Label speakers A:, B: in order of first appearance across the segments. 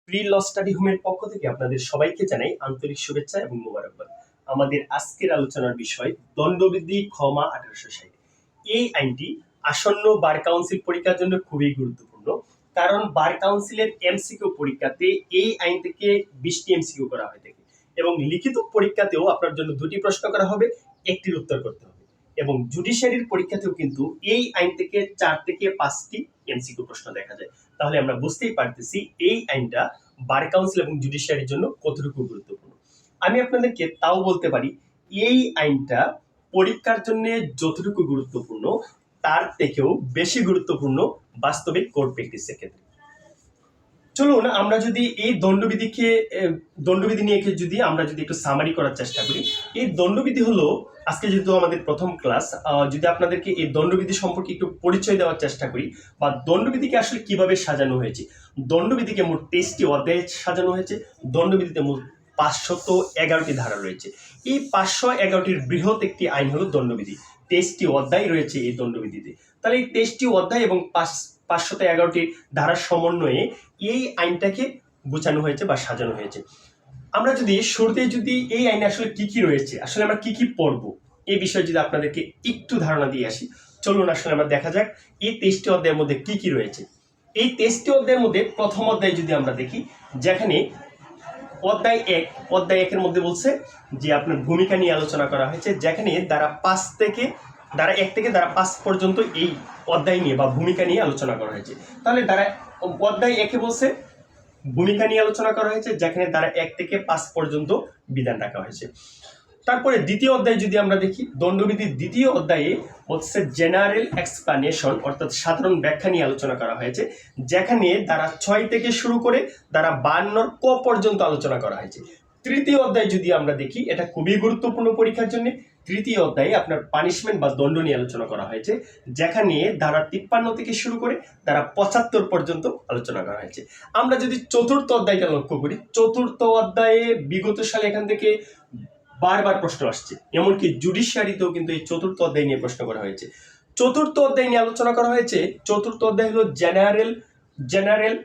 A: Pre ল study হোমের পক্ষ থেকে আপনাদের সবাইকে জানাই আন্তরিক শুভেচ্ছা এবং মোবারকবাদ। আমাদের আজকের আলোচনার বিষয় দণ্ডবিধি ক্ষমা 1860। এই আইনটি আসন্ন বার কাউন্সিল পরীক্ষার জন্য খুবই গুরুত্বপূর্ণ, কারণ বার কাউন্সিলের এমসিকিউ পরীক্ষাতে এই আইন থেকে 20টি এমসিকিউ করা হয়ে থাকে এবং লিখিত পরীক্ষাতেও আপনার জন্য 2টি প্রশ্ন করা হবে, একটির উত্তর করতে হবে। এবং জুডিশিয়ারির পরীক্ষাতেও কিন্তু এই আইন থেকে 4 থেকে 5টি এমসিকিউ প্রশ্ন দেখা যায়। তাহলে আমরা বুঝতেই পারতেছি এই আইনটা বার কাউন্সিল এবং জুডিশিয়ারির জন্য কতটুকু গুরুত্বপূর্ণ। আমি আপনাদেরকে তাও বলতে পারি, এই আইনটা পরীক্ষার জন্য যতটুকু গুরুত্বপূর্ণ তার থেকেও বেশি গুরুত্বপূর্ণ বাস্তবিক কোর্ট প্র্যাকটিসের ক্ষেত্রে। চলুন আমরা যদি এই দণ্ডবিধি নিয়ে যদি আমরা একটু সামারি করার চেষ্টা করি। এই দণ্ডবিধি হলো, আজকে যেহেতু আমাদের প্রথম ক্লাস, যদি আপনাদেরকে এই দণ্ডবিধি সম্পর্কে একটু পরিচয় দেওয়ার চেষ্টা করি, বা দণ্ডবিধিকে আসলে কিভাবে সাজানো হয়েছে। দণ্ডবিধিকে মোট 23টি অধ্যায়ে সাজানো হয়েছে। দণ্ডবিধিতে মোট 511টি ধারা রয়েছে। এই 511টির বৃহৎ একটি আইন হলো দণ্ডবিধি। 23টি অধ্যায় রয়েছে এই দণ্ডবিধিতে। তাহলে এই 23টি অধ্যায় এবং 511টি ধারার সমন্বয়ে এই আইনটাকে গোছানো হয়েছে বা সাজানো হয়েছে। আমরা যদি শুরুতে এই আইনে আসলে কি কি রয়েছে, আসলে আমরা কি কি পড়বো, এই বিষয়ে যদি আপনাদেরকে একটু ধারণা দিয়ে আসি। চলুন আসলে আমরা দেখা যাক এই 23টি অধ্যায়ের মধ্যে কি কি রয়েছে। এই 23টি অধ্যায়ের মধ্যে প্রথম অধ্যায় যদি আমরা দেখি, যেখানে অধ্যায় 1 মধ্যে বলছে যে আপনার ভূমিকা নিয়ে আলোচনা করা হয়েছে, যেখানে ধারা 1 থেকে ধারা 5 পর্যন্ত এই অধ্যায় নিয়ে বা ভূমিকা নিয়ে আলোচনা করা হয়েছে। তাহলে অধ্যায় 1 বলছে ভূমিকা নিয়ে আলোচনা করা হয়েছে, যেখানে ধারা 1 থেকে 5 পর্যন্ত বিধান রাখা হয়েছে। তারপরে দ্বিতীয় অধ্যায় যদি আমরা দেখি, দণ্ডবিধির দ্বিতীয় অধ্যায়ে হচ্ছে জেনারেল এক্সপ্লানেশন অর্থাৎ সাধারণ ব্যাখ্যা নিয়ে আলোচনা করা হয়েছে, যেখানে ধারা 6 থেকে শুরু করে ধারা 52 ক পর্যন্ত আলোচনা করা হয়েছে। তৃতীয় অধ্যায় যদি আমরা দেখি, এটা খুবই গুরুত্বপূর্ণ পরীক্ষার জন্য। তৃতীয় অধ্যায়ে আপনার পানিশমেন্ট বা দণ্ড নিয়ে আলোচনা করা হয়েছে, যেখানে ধারা 53 থেকে শুরু করে ধারা 75 পর্যন্ত আলোচনা করা হয়েছে। আমরা যদি চতুর্থ অধ্যায়টা লক্ষ্য করি, চতুর্থ অধ্যায়ে বিগত সালে এখান থেকে বারবার প্রশ্ন আসছে, এমনকি জুডিশিয়ারিতেও কিন্তু এই চতুর্থ অধ্যায় নিয়ে প্রশ্ন করা হয়েছে। চতুর্থ অধ্যায় নিয়ে আলোচনা করা হয়েছে। চতুর্থ অধ্যায় হলো জেনারেল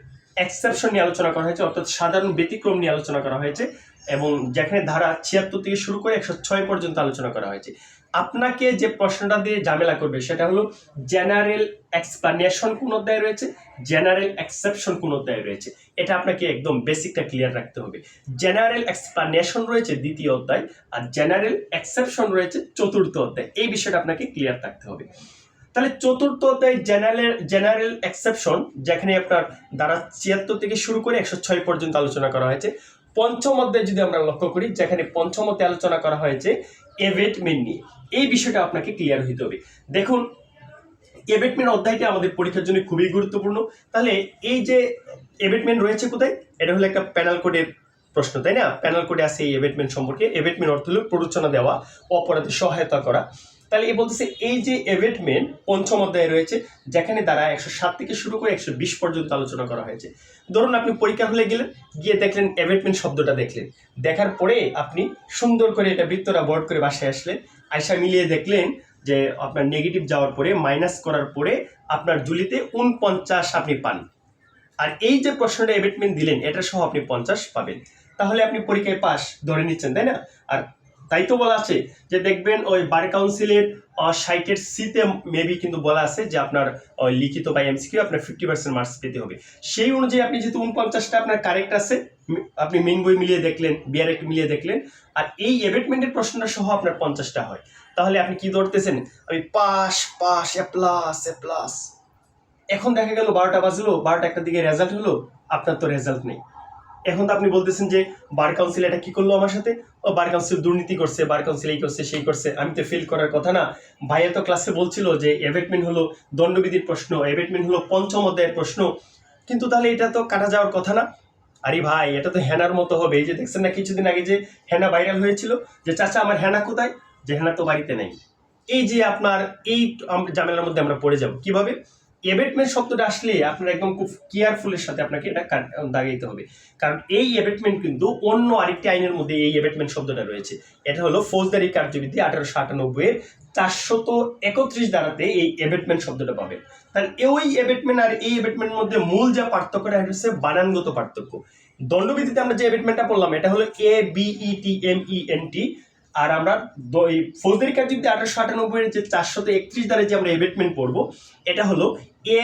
A: এক্সেপশন নিয়ে আলোচনা করা হয়েছে, অর্থাৎ সাধারণ ব্যতিক্রম নিয়ে আলোচনা করা হয়েছে, এবং যেখানে ধারা 76 থেকে শুরু করে 106 পর্যন্ত আলোচনা করা হয়েছে। আপনাকে যে প্রশ্নটা দিয়ে ঝামেলা করবে সেটা হলো জেনারেল এক্সপ্লানেশন কোন অধ্যায়ে রয়েছে, জেনারেল এক্সেপশন কোন অধ্যায়ে রয়েছে। এটা আপনাকে একদম বেসিকটা ক্লিয়ার রাখতে হবে। জেনারেল এক্সপ্লানেশন রয়েছে দ্বিতীয় অধ্যায়, আর জেনারেল এক্সেপশন রয়েছে চতুর্থ অধ্যায়। এই বিষয়টা আপনাকে ক্লিয়ার থাকতে হবে। তাহলে চতুর্থ অধ্যায় জেনারেল এক্সেপশন, যেখানে আপনার ধারা 76 থেকে শুরু করে 106 পর্যন্ত আলোচনা করা হয়েছে। পঞ্চম অধ্যায় যদি আমরা লক্ষ্য করি, যেখানে পঞ্চম অধ্যায়ে আলোচনা করা হয়েছে এভেটমেন্ট নিয়ে। এই বিষয়টা আপনাকে ক্লিয়ার হইতে হবে। দেখুন, এভেটমেন্ট অধ্যায়টা আমাদের পরীক্ষার জন্য খুবই গুরুত্বপূর্ণ। তাহলে এই যে এভেটমেন্ট রয়েছে কোথায়, এটা হলো একটা প্যানাল কোডের প্রশ্ন, তাই না? প্যানাল কোডে আছে এই এভেটমেন্ট সম্পর্কে। এভেটমেন্ট অর্থ হলো প্ররোচনা দেওয়া, অপরাধে সহায়তা করা। তাহলে এই বলতেছে এই যে এভেটমেন্ট পঞ্চম অধ্যায়ে রয়েছে, যেখানে দ্বারা 107 থেকে শুরু করে 120 পর্যন্ত আলোচনা করা হয়েছে। ধরুন আপনি পরীক্ষা হলে গেলেন, গিয়ে দেখলেন এভেটমেন্ট শব্দটা দেখলেন, দেখার পরে আপনি সুন্দর করে এটা বৃত্তটা বোর্ড করে বাসায় আসলেন, আয়সা মিলিয়ে দেখলেন যে আপনার নেগেটিভ যাওয়ার পরে মাইনাস করার পরে আপনার জুলিতে 49 আপনি পান। আর এই যে প্রশ্নটা এভেটমেন্ট দিলেন, এটা সহ আপনি 50 পাবেন। তাহলে আপনি পরীক্ষায় পাস ধরে নিচ্ছেন, তাই না? আর তাই তো বলা আছে যে দেখবেন ওই বার কাউন্সিলের 60-এর সিতে মেবি কিন্তু বলা আছে যে আপনার লিখিত বা এমসিকিউ আপনার 50% মার্কস পেতে হবে। সেই অনুযায়ী আপনি যেহেতু 49টা আপনার কারেক্ট আছে, আপনি মেইন বই মিলিয়ে দেখলেন, বিআরএক মিলিয়ে দেখলেন, আর এই এভেটমেন্টের প্রশ্নটা সহ আপনার 50টা হয়, তাহলে আপনি কি ধরতেছেন? আমি পাস এ প্লাস। এখন দেখা গেল 12টা বাজলো, 12টা একটা দিকে রেজাল্ট হলো, আপনার তো রেজাল্ট নেই। এখন তো আপনি বলতেছেন যে বার কাউন্সিল এটা কি করলো আমার সাথে, ও বার কাউন্সিল দুর্নীতি করছে, বার কাউন্সিল এই করছে সেই করছে, আমি তো ফেল করার কথা না। ভাইয়া তো ক্লাসে বলছিল যে এভেটমেন্ট হলো দণ্ডবিধির প্রশ্ন, এভেটমেন্ট হলো পঞ্চম অধ্যায়ের প্রশ্ন, কিন্তু তাহলে এটা তো কাটা যাওয়ার কথা না। আরে ভাই, এটা তো হেনার মতো হবে। এই যে দেখছেন না কিছুদিন আগে যে হেনা ভাইরাল হয়েছিল, যে চাচা আমার হেনা কোথায়, যে হেনা তো বাড়িতে নেই। এই যে আপনার এই ঝামেলার মধ্যে আমরা পড়ে যাব কিভাবে। এভেটমেন্ট শব্দটা আসলে আপনার একদম খুব কেয়ারফুলের সাথে আপনাকে এটা দাগাইতে হবে, কারণ এই এভেটমেন্ট কিন্তু অন্য আরেকটি আইনের মধ্যে এই এভেটমেন্ট শব্দটা রয়েছে। এটা হলো ফৌজদারি কার্যবিধি 1898-এর 431 ধারাতে এই এভেটমেন্ট শব্দটা পাবে। তাহলে ওই এভেটমেন্ট আর এই এভেটমেন্টের মধ্যে মূল যা পার্থক্যটা হচ্ছে বানানগত পার্থক্য। দণ্ডবিধিতে আমরা যে এবেটমেন্টটা পড়লাম এটা হলো ABETMENT। আর আমরা ফৌজদারি কার্যবিধি 1898 এর যে 431 দ্বারা যে আমরা এবেটমেন্ট পড়বো এটা হলো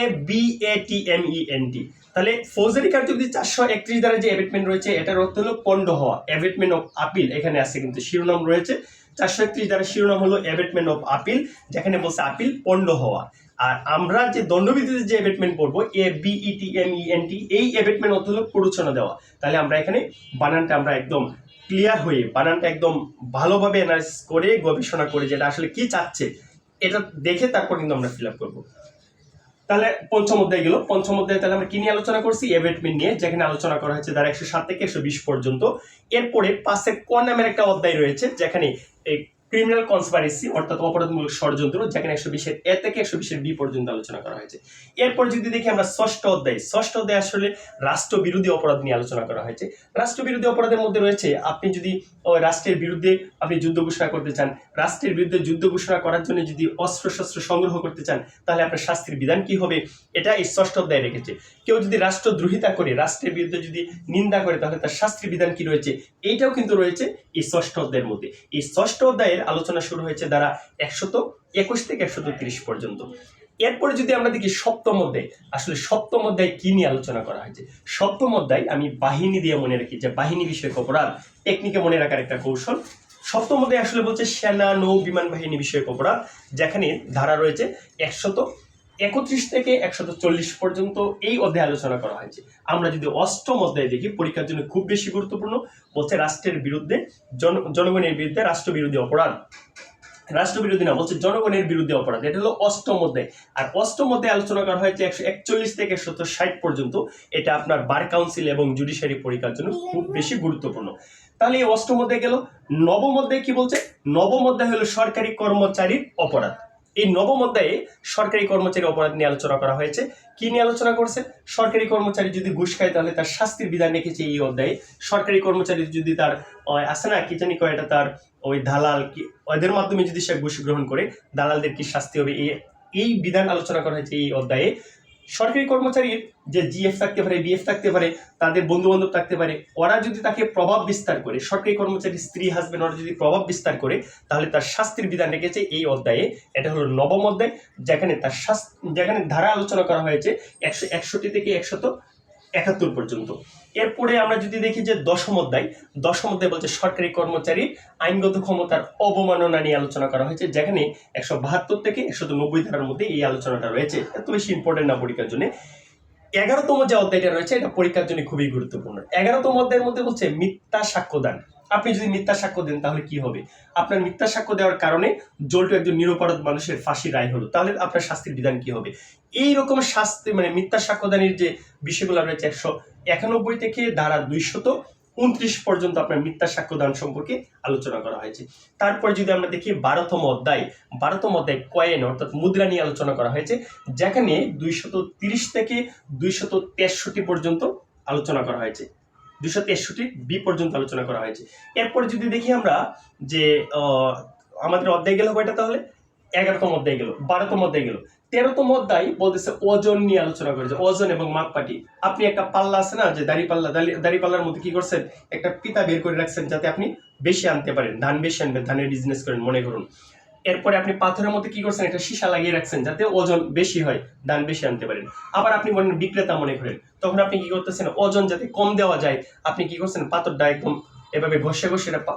A: ABATMENT। তাহলে ফৌজদারি কার্যবিধি 431 দ্বারা যে এবেটমেন্ট রয়েছে এটার অর্থ হলো পণ্ড হওয়া, এবেটমেন্ট অফ আপিল। এখানে আছে কিন্তু শিরোনাম রয়েছে 431 দ্বারা শিরোনাম হলো এবেটমেন্ট অফ আপিল, যেখানে বলছে আপিল পণ্ড হওয়া। আর আমরা যে দণ্ডবিধিতে যে এবেটমেন্ট পড়বো ABETMENT, এই এবেটমেন্ট অর্থ হলো প্ররোচনা দেওয়া। তাহলে আমরা এখানে বানানটা আমরা একদম ক্লিয়ার হয়ে বানানটা একদম ভালোভাবে অ্যানালাইসিস করে গবেষণা করে যেটা আসলে কি চাচ্ছে এটা দেখে তারপর কিন্তু আমরা ফিল আপ করবো। তাহলে পঞ্চম অধ্যায় গেল। পঞ্চম অধ্যায়ে তাহলে আমরা কি নিয়ে আলোচনা করছি? এবেটমেন্ট নিয়ে, যেখানে আলোচনা করা হয়েছে ধারা 107 থেকে 120 পর্যন্ত। এরপরে 5 ক নামের একটা অধ্যায় রয়েছে, যেখানে ক্রিমিনাল কনসপারেসি অর্থাৎ অপরাধমূলক ষড়যন্ত্র, যেখানে 120 এ থেকে 120 বি পর্যন্ত আলোচনা করা হয়েছে। এরপর যদি দেখি আমরা ষষ্ঠ অধ্যায় আসলে রাষ্ট্রবিরোধী অপরাধ নিয়ে আলোচনা করা হয়েছে। রাষ্ট্রবিরোধী অপরাধের মধ্যে রয়েছে আপনি যদি রাষ্ট্রের বিরুদ্ধে আপনি যুদ্ধ ঘোষণা করতে চান, রাষ্ট্রের বিরুদ্ধে যুদ্ধ ঘোষণা করার জন্য যদি অস্ত্রশস্ত্র সংগ্রহ করতে চান, তাহলে আপনার শাস্তির বিধান কি হবে, এটা এই ষষ্ঠ অধ্যায়ে রেখেছে। কেউ যদি রাষ্ট্রদ্রোহিতা করে, রাষ্ট্রের বিরুদ্ধে যদি নিন্দা করে, তাহলে তার শাস্তির বিধান কি রয়েছে, এইটাও কিন্তু রয়েছে এই ষষ্ঠ অধ্যায়ের মধ্যে। এই ষষ্ঠ অধ্যায়ের আলোচনা শুরু হয়েছে দ্বারা 121 থেকে 130 পর্যন্ত। এরপরে যদি আমরা দেখি সপ্তম অধ্যায়, আসলে সপ্তম অধ্যায় কি নিয়ে আলোচনা করা হয়েছে? সপ্তম অধ্যায় আমি বাহিনী দিয়ে মনে রাখি, যে বাহিনী বিষয়ক অপরাধ টেকনিকে মনে রাখার একটা কৌশল। সপ্তম অধ্যায় আসলে বলছে সেনা নৌ বিমান বাহিনী বিষয়ক অপরাধ, যেখানে ধারা রয়েছে 131 থেকে 140 পর্যন্ত এই অধ্যায়ে আলোচনা করা হয়েছে। আমরা যদি অষ্টম অধ্যায় দেখি, পরীক্ষার জন্য খুব বেশি গুরুত্বপূর্ণ, বলছে রাষ্ট্রের বিরুদ্ধে জনগণের বিরুদ্ধে রাষ্ট্রবিরোধী অপরাধ। রাষ্ট্রবিরোধী না, বলছে জনগণের বিরুদ্ধে অপরাধ। এটা হলো অষ্টম অধ্যায়। আর অষ্টম অধ্যায়ে আলোচনা করা হয়েছে 141 থেকে 160 পর্যন্ত। এটা আপনার বার কাউন্সিল এবং জুডিশিয়ারি পরীক্ষার জন্য খুব বেশি গুরুত্বপূর্ণ। তাহলে এই অষ্টম অধ্যায় গেল। নবম অধ্যায় কি বলছে? নবম অধ্যায় হলো সরকারি কর্মচারীর অপরাধ। এই নবম অধ্যায়ে সরকারি কর্মচারী অপরাধ নিয়ে আলোচনা করা হয়েছে। কি নিয়ে আলোচনা করছে? সরকারি কর্মচারী যদি ঘুষ খায় তাহলে তার শাস্তির বিধান রেখেছে এই অধ্যায়ে। সরকারি কর্মচারী যদি তার আছে না কি জানি কয়, এটা তার ওই দালাল কি, ওদের মাধ্যমে যদি সে ঘুষ গ্রহণ করে, দালালদের কি শাস্তি হবে, এই বিধান আলোচনা করা হয়েছে এই অধ্যায়ে। সরকারি কর্মচারীর যে জিএফ থাকতে পারে, বিএফ থাকতে পারে, তাদের বন্ধু বান্ধব থাকতে পারে, ওরা যদি তাকে প্রভাব বিস্তার করে, সরকারি কর্মচারী স্ত্রী হাজবেন্ড ওরা যদি প্রভাব বিস্তার করে, তাহলে তার শাস্তির বিধান রেখেছে এই অধ্যায়ে। এটা হলো নবম অধ্যায়, যেখানে তার যেখানে ধারা আলোচনা করা হয়েছে 161 থেকে 171 পর্যন্ত। এরপরে আমরা যদি দেখি যে দশম অধ্যায় বলছে সরকারি কর্মচারীর আইনগত ক্ষমতার অবমাননা নিয়ে আলোচনা করা হয়েছে, যেখানে 172 থেকে 190 ধারার মধ্যে এই আলোচনাটা রয়েছে। এত বেশি ইম্পর্টেন্ট না পরীক্ষার জন্য। 11তম যে অধ্যায়টা রয়েছে এটা পরীক্ষার জন্য খুবই গুরুত্বপূর্ণ। 11তম অধ্যায়ের মধ্যে বলছে মিথ্যা সাক্ষ্যদান। আপনি যদি মিথ্যা সাক্ষ্য দেন তাহলে কি হবে? আপনার মিথ্যা সাক্ষ্য দেওয়ার কারণে জল্টু একজন নিরপরাধ মানুষের ফাঁসি রায় হলো, তাহলে আপনার শাস্তির বিধান কি হবে? এইরকম শাস্তি মানে মিথ্যা সাক্ষ্যদানের যে বিষয়গুলো রয়েছে 191 থেকে ধারা 229 পর্যন্ত আপনার মিথ্যা সাক্ষ্যদান সম্পর্কে আলোচনা করা হয়েছে। তারপরে যদি আমরা দেখি 12তম অধ্যায় কয়েন অর্থাৎ মুদ্রা নিয়ে আলোচনা করা হয়েছে, যেখানে 230 থেকে 263 পর্যন্ত আলোচনা করা হয়েছে। 263 বি পর্যন্ত আলোচনা করা হয়েছে। এরপর যদি দেখি আমরা যে আমাদের অধ্যায় গেল কয়টা, তাহলে 11তম অধ্যায় গেল, 12তম অধ্যায় গেল। 13তম অধ্যায় বলতেছে ওজন নিয়ে আলোচনা করেছে, ওজন এবং মাপকাঠি। আপনি একটা পাল্লা আছে না, যে দাড়িপাল্লার মধ্যে কি করছেন, একটা পিতা বের করে রাখছেন যাতে আপনি বেশি আনতে পারেন, ধান বেশি আনবেন, ধানের বিজনেস করেন মনে করুন। এরপরে আপনি পাথরের মধ্যে কি করছেন, একটা সীসা লাগিয়ে রাখছেন যাতে ওজন বেশি হয়, ধান বেশি আনতে পারেন। আবার আপনি বলেন বিক্রেতা মনে করেন, তখন আপনি কি করতেছেন, ওজন যাতে কম দেওয়া যায়, আপনি কি করছেন, পাথরটা একদম এভাবে ঘষে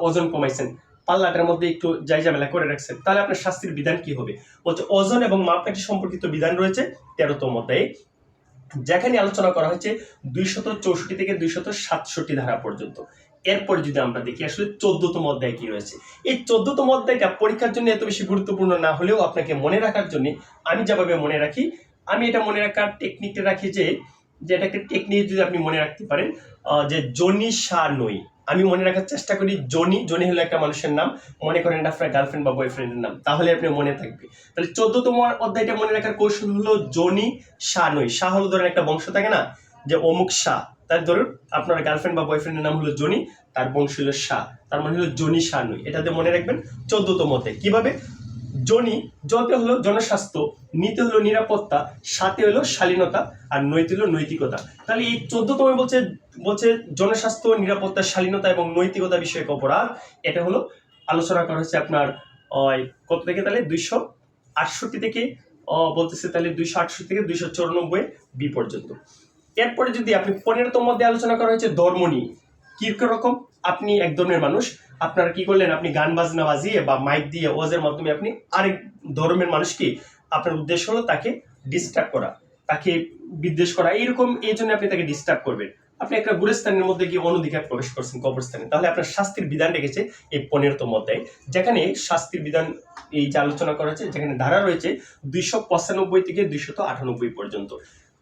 A: ওজন কমাইছেন, পাল্লাটার মধ্যে একটু জায়জামেলা করে রাখছেন, তাহলে আপনার শাস্তির বিধান কি হবে? বলছে ওজন এবং মাপকাঠি সম্পর্কিত বিধান রয়েছে 13তম অধ্যায়ে, যেখানে আলোচনা করা হয়েছে 264 থেকে 267 ধারা পর্যন্ত। এরপর যদি আমরা দেখি আসলে 14তম অধ্যায় কি রয়েছে, এই 14তম অধ্যায়টা পরীক্ষার জন্য এত বেশি গুরুত্বপূর্ণ না হলেও আপনাকে মনে রাখার জন্য আমি যেভাবে মনে রাখি, আমি এটা মনে রাখার টেকনিকটা রাখি যে এটা একটা টেকনিক যদি আপনি মনে রাখতে পারেন, যে জনি সা নই, আমি মনে রাখার চেষ্টা করি জনি হলো একটা মানুষের নাম, মনে করেন আপনার গার্লফ্রেন্ড বা বয়ফ্রেন্ডের নাম, তাহলে আপনি মনে থাকবে। তাহলে 14তম অধ্যায়টা মনে রাখার কৌশল হলো জনি সা নই। শাহ হলো ধরেন একটা বংশ থাকে না, যে অমুক শাহ, তার ধরুন আপনার গার্লফ্রেন্ড বা বয়ফ্রেন্ডের নাম হলো জনি, তার বংশ হলো শাহ, তার মানে হলো জনি সা নই। এটাতে মনে রাখবেন 14তম অধ্যায়। কিভাবে? জনি, জতে হলো জনস্বাস্থ্য, নিতে হলো নিরাপত্তা, সাথে হলো শালীনতা, আর নৈতে হলো নৈতিকতা। তাহলে এই 14তম বলছে বলছে জনস্বাস্থ্য, নিরাপত্তা, শালীনতা এবং নৈতিকতা বিষয়ক অপরাধ। এটা হলো আলোচনা করা হয়েছে আপনার কত থেকে, তাহলে 268 থেকে বলতেছে, তাহলে 268 থেকে 294 বি পর্যন্ত। এরপরে যদি আপনি 15তম মধ্যে আলোচনা করা হয়েছে ধর্ম নিয়ে। কি রকম, আপনি এক ধর্মের মানুষ, আপনারা কি করলেন, আপনি গান বাজনা বাজিয়ে বা মাইক দিয়ে ওয়াজের মাধ্যমে আপনি আরেক ধর্মের মানুষকে, আপনার উদ্দেশ্য হলো তাকে ডিস্টার্ব করা, তাকে বিদ্বেষ করা, এইরকম, এই জন্য আপনি তাকে ডিস্টার্ব করবেন। আপনি একটা গুরুস্থানের মধ্যে গিয়ে অনধিকার প্রবেশ করছেন কবরস্থানে, তাহলে আপনার শাস্তির বিধান রেখেছে এই 15তম অধ্যায়, যেখানে শাস্তির বিধান এই যে আলোচনা করা হয়েছে, যেখানে ধারা রয়েছে 295 থেকে 298 পর্যন্ত।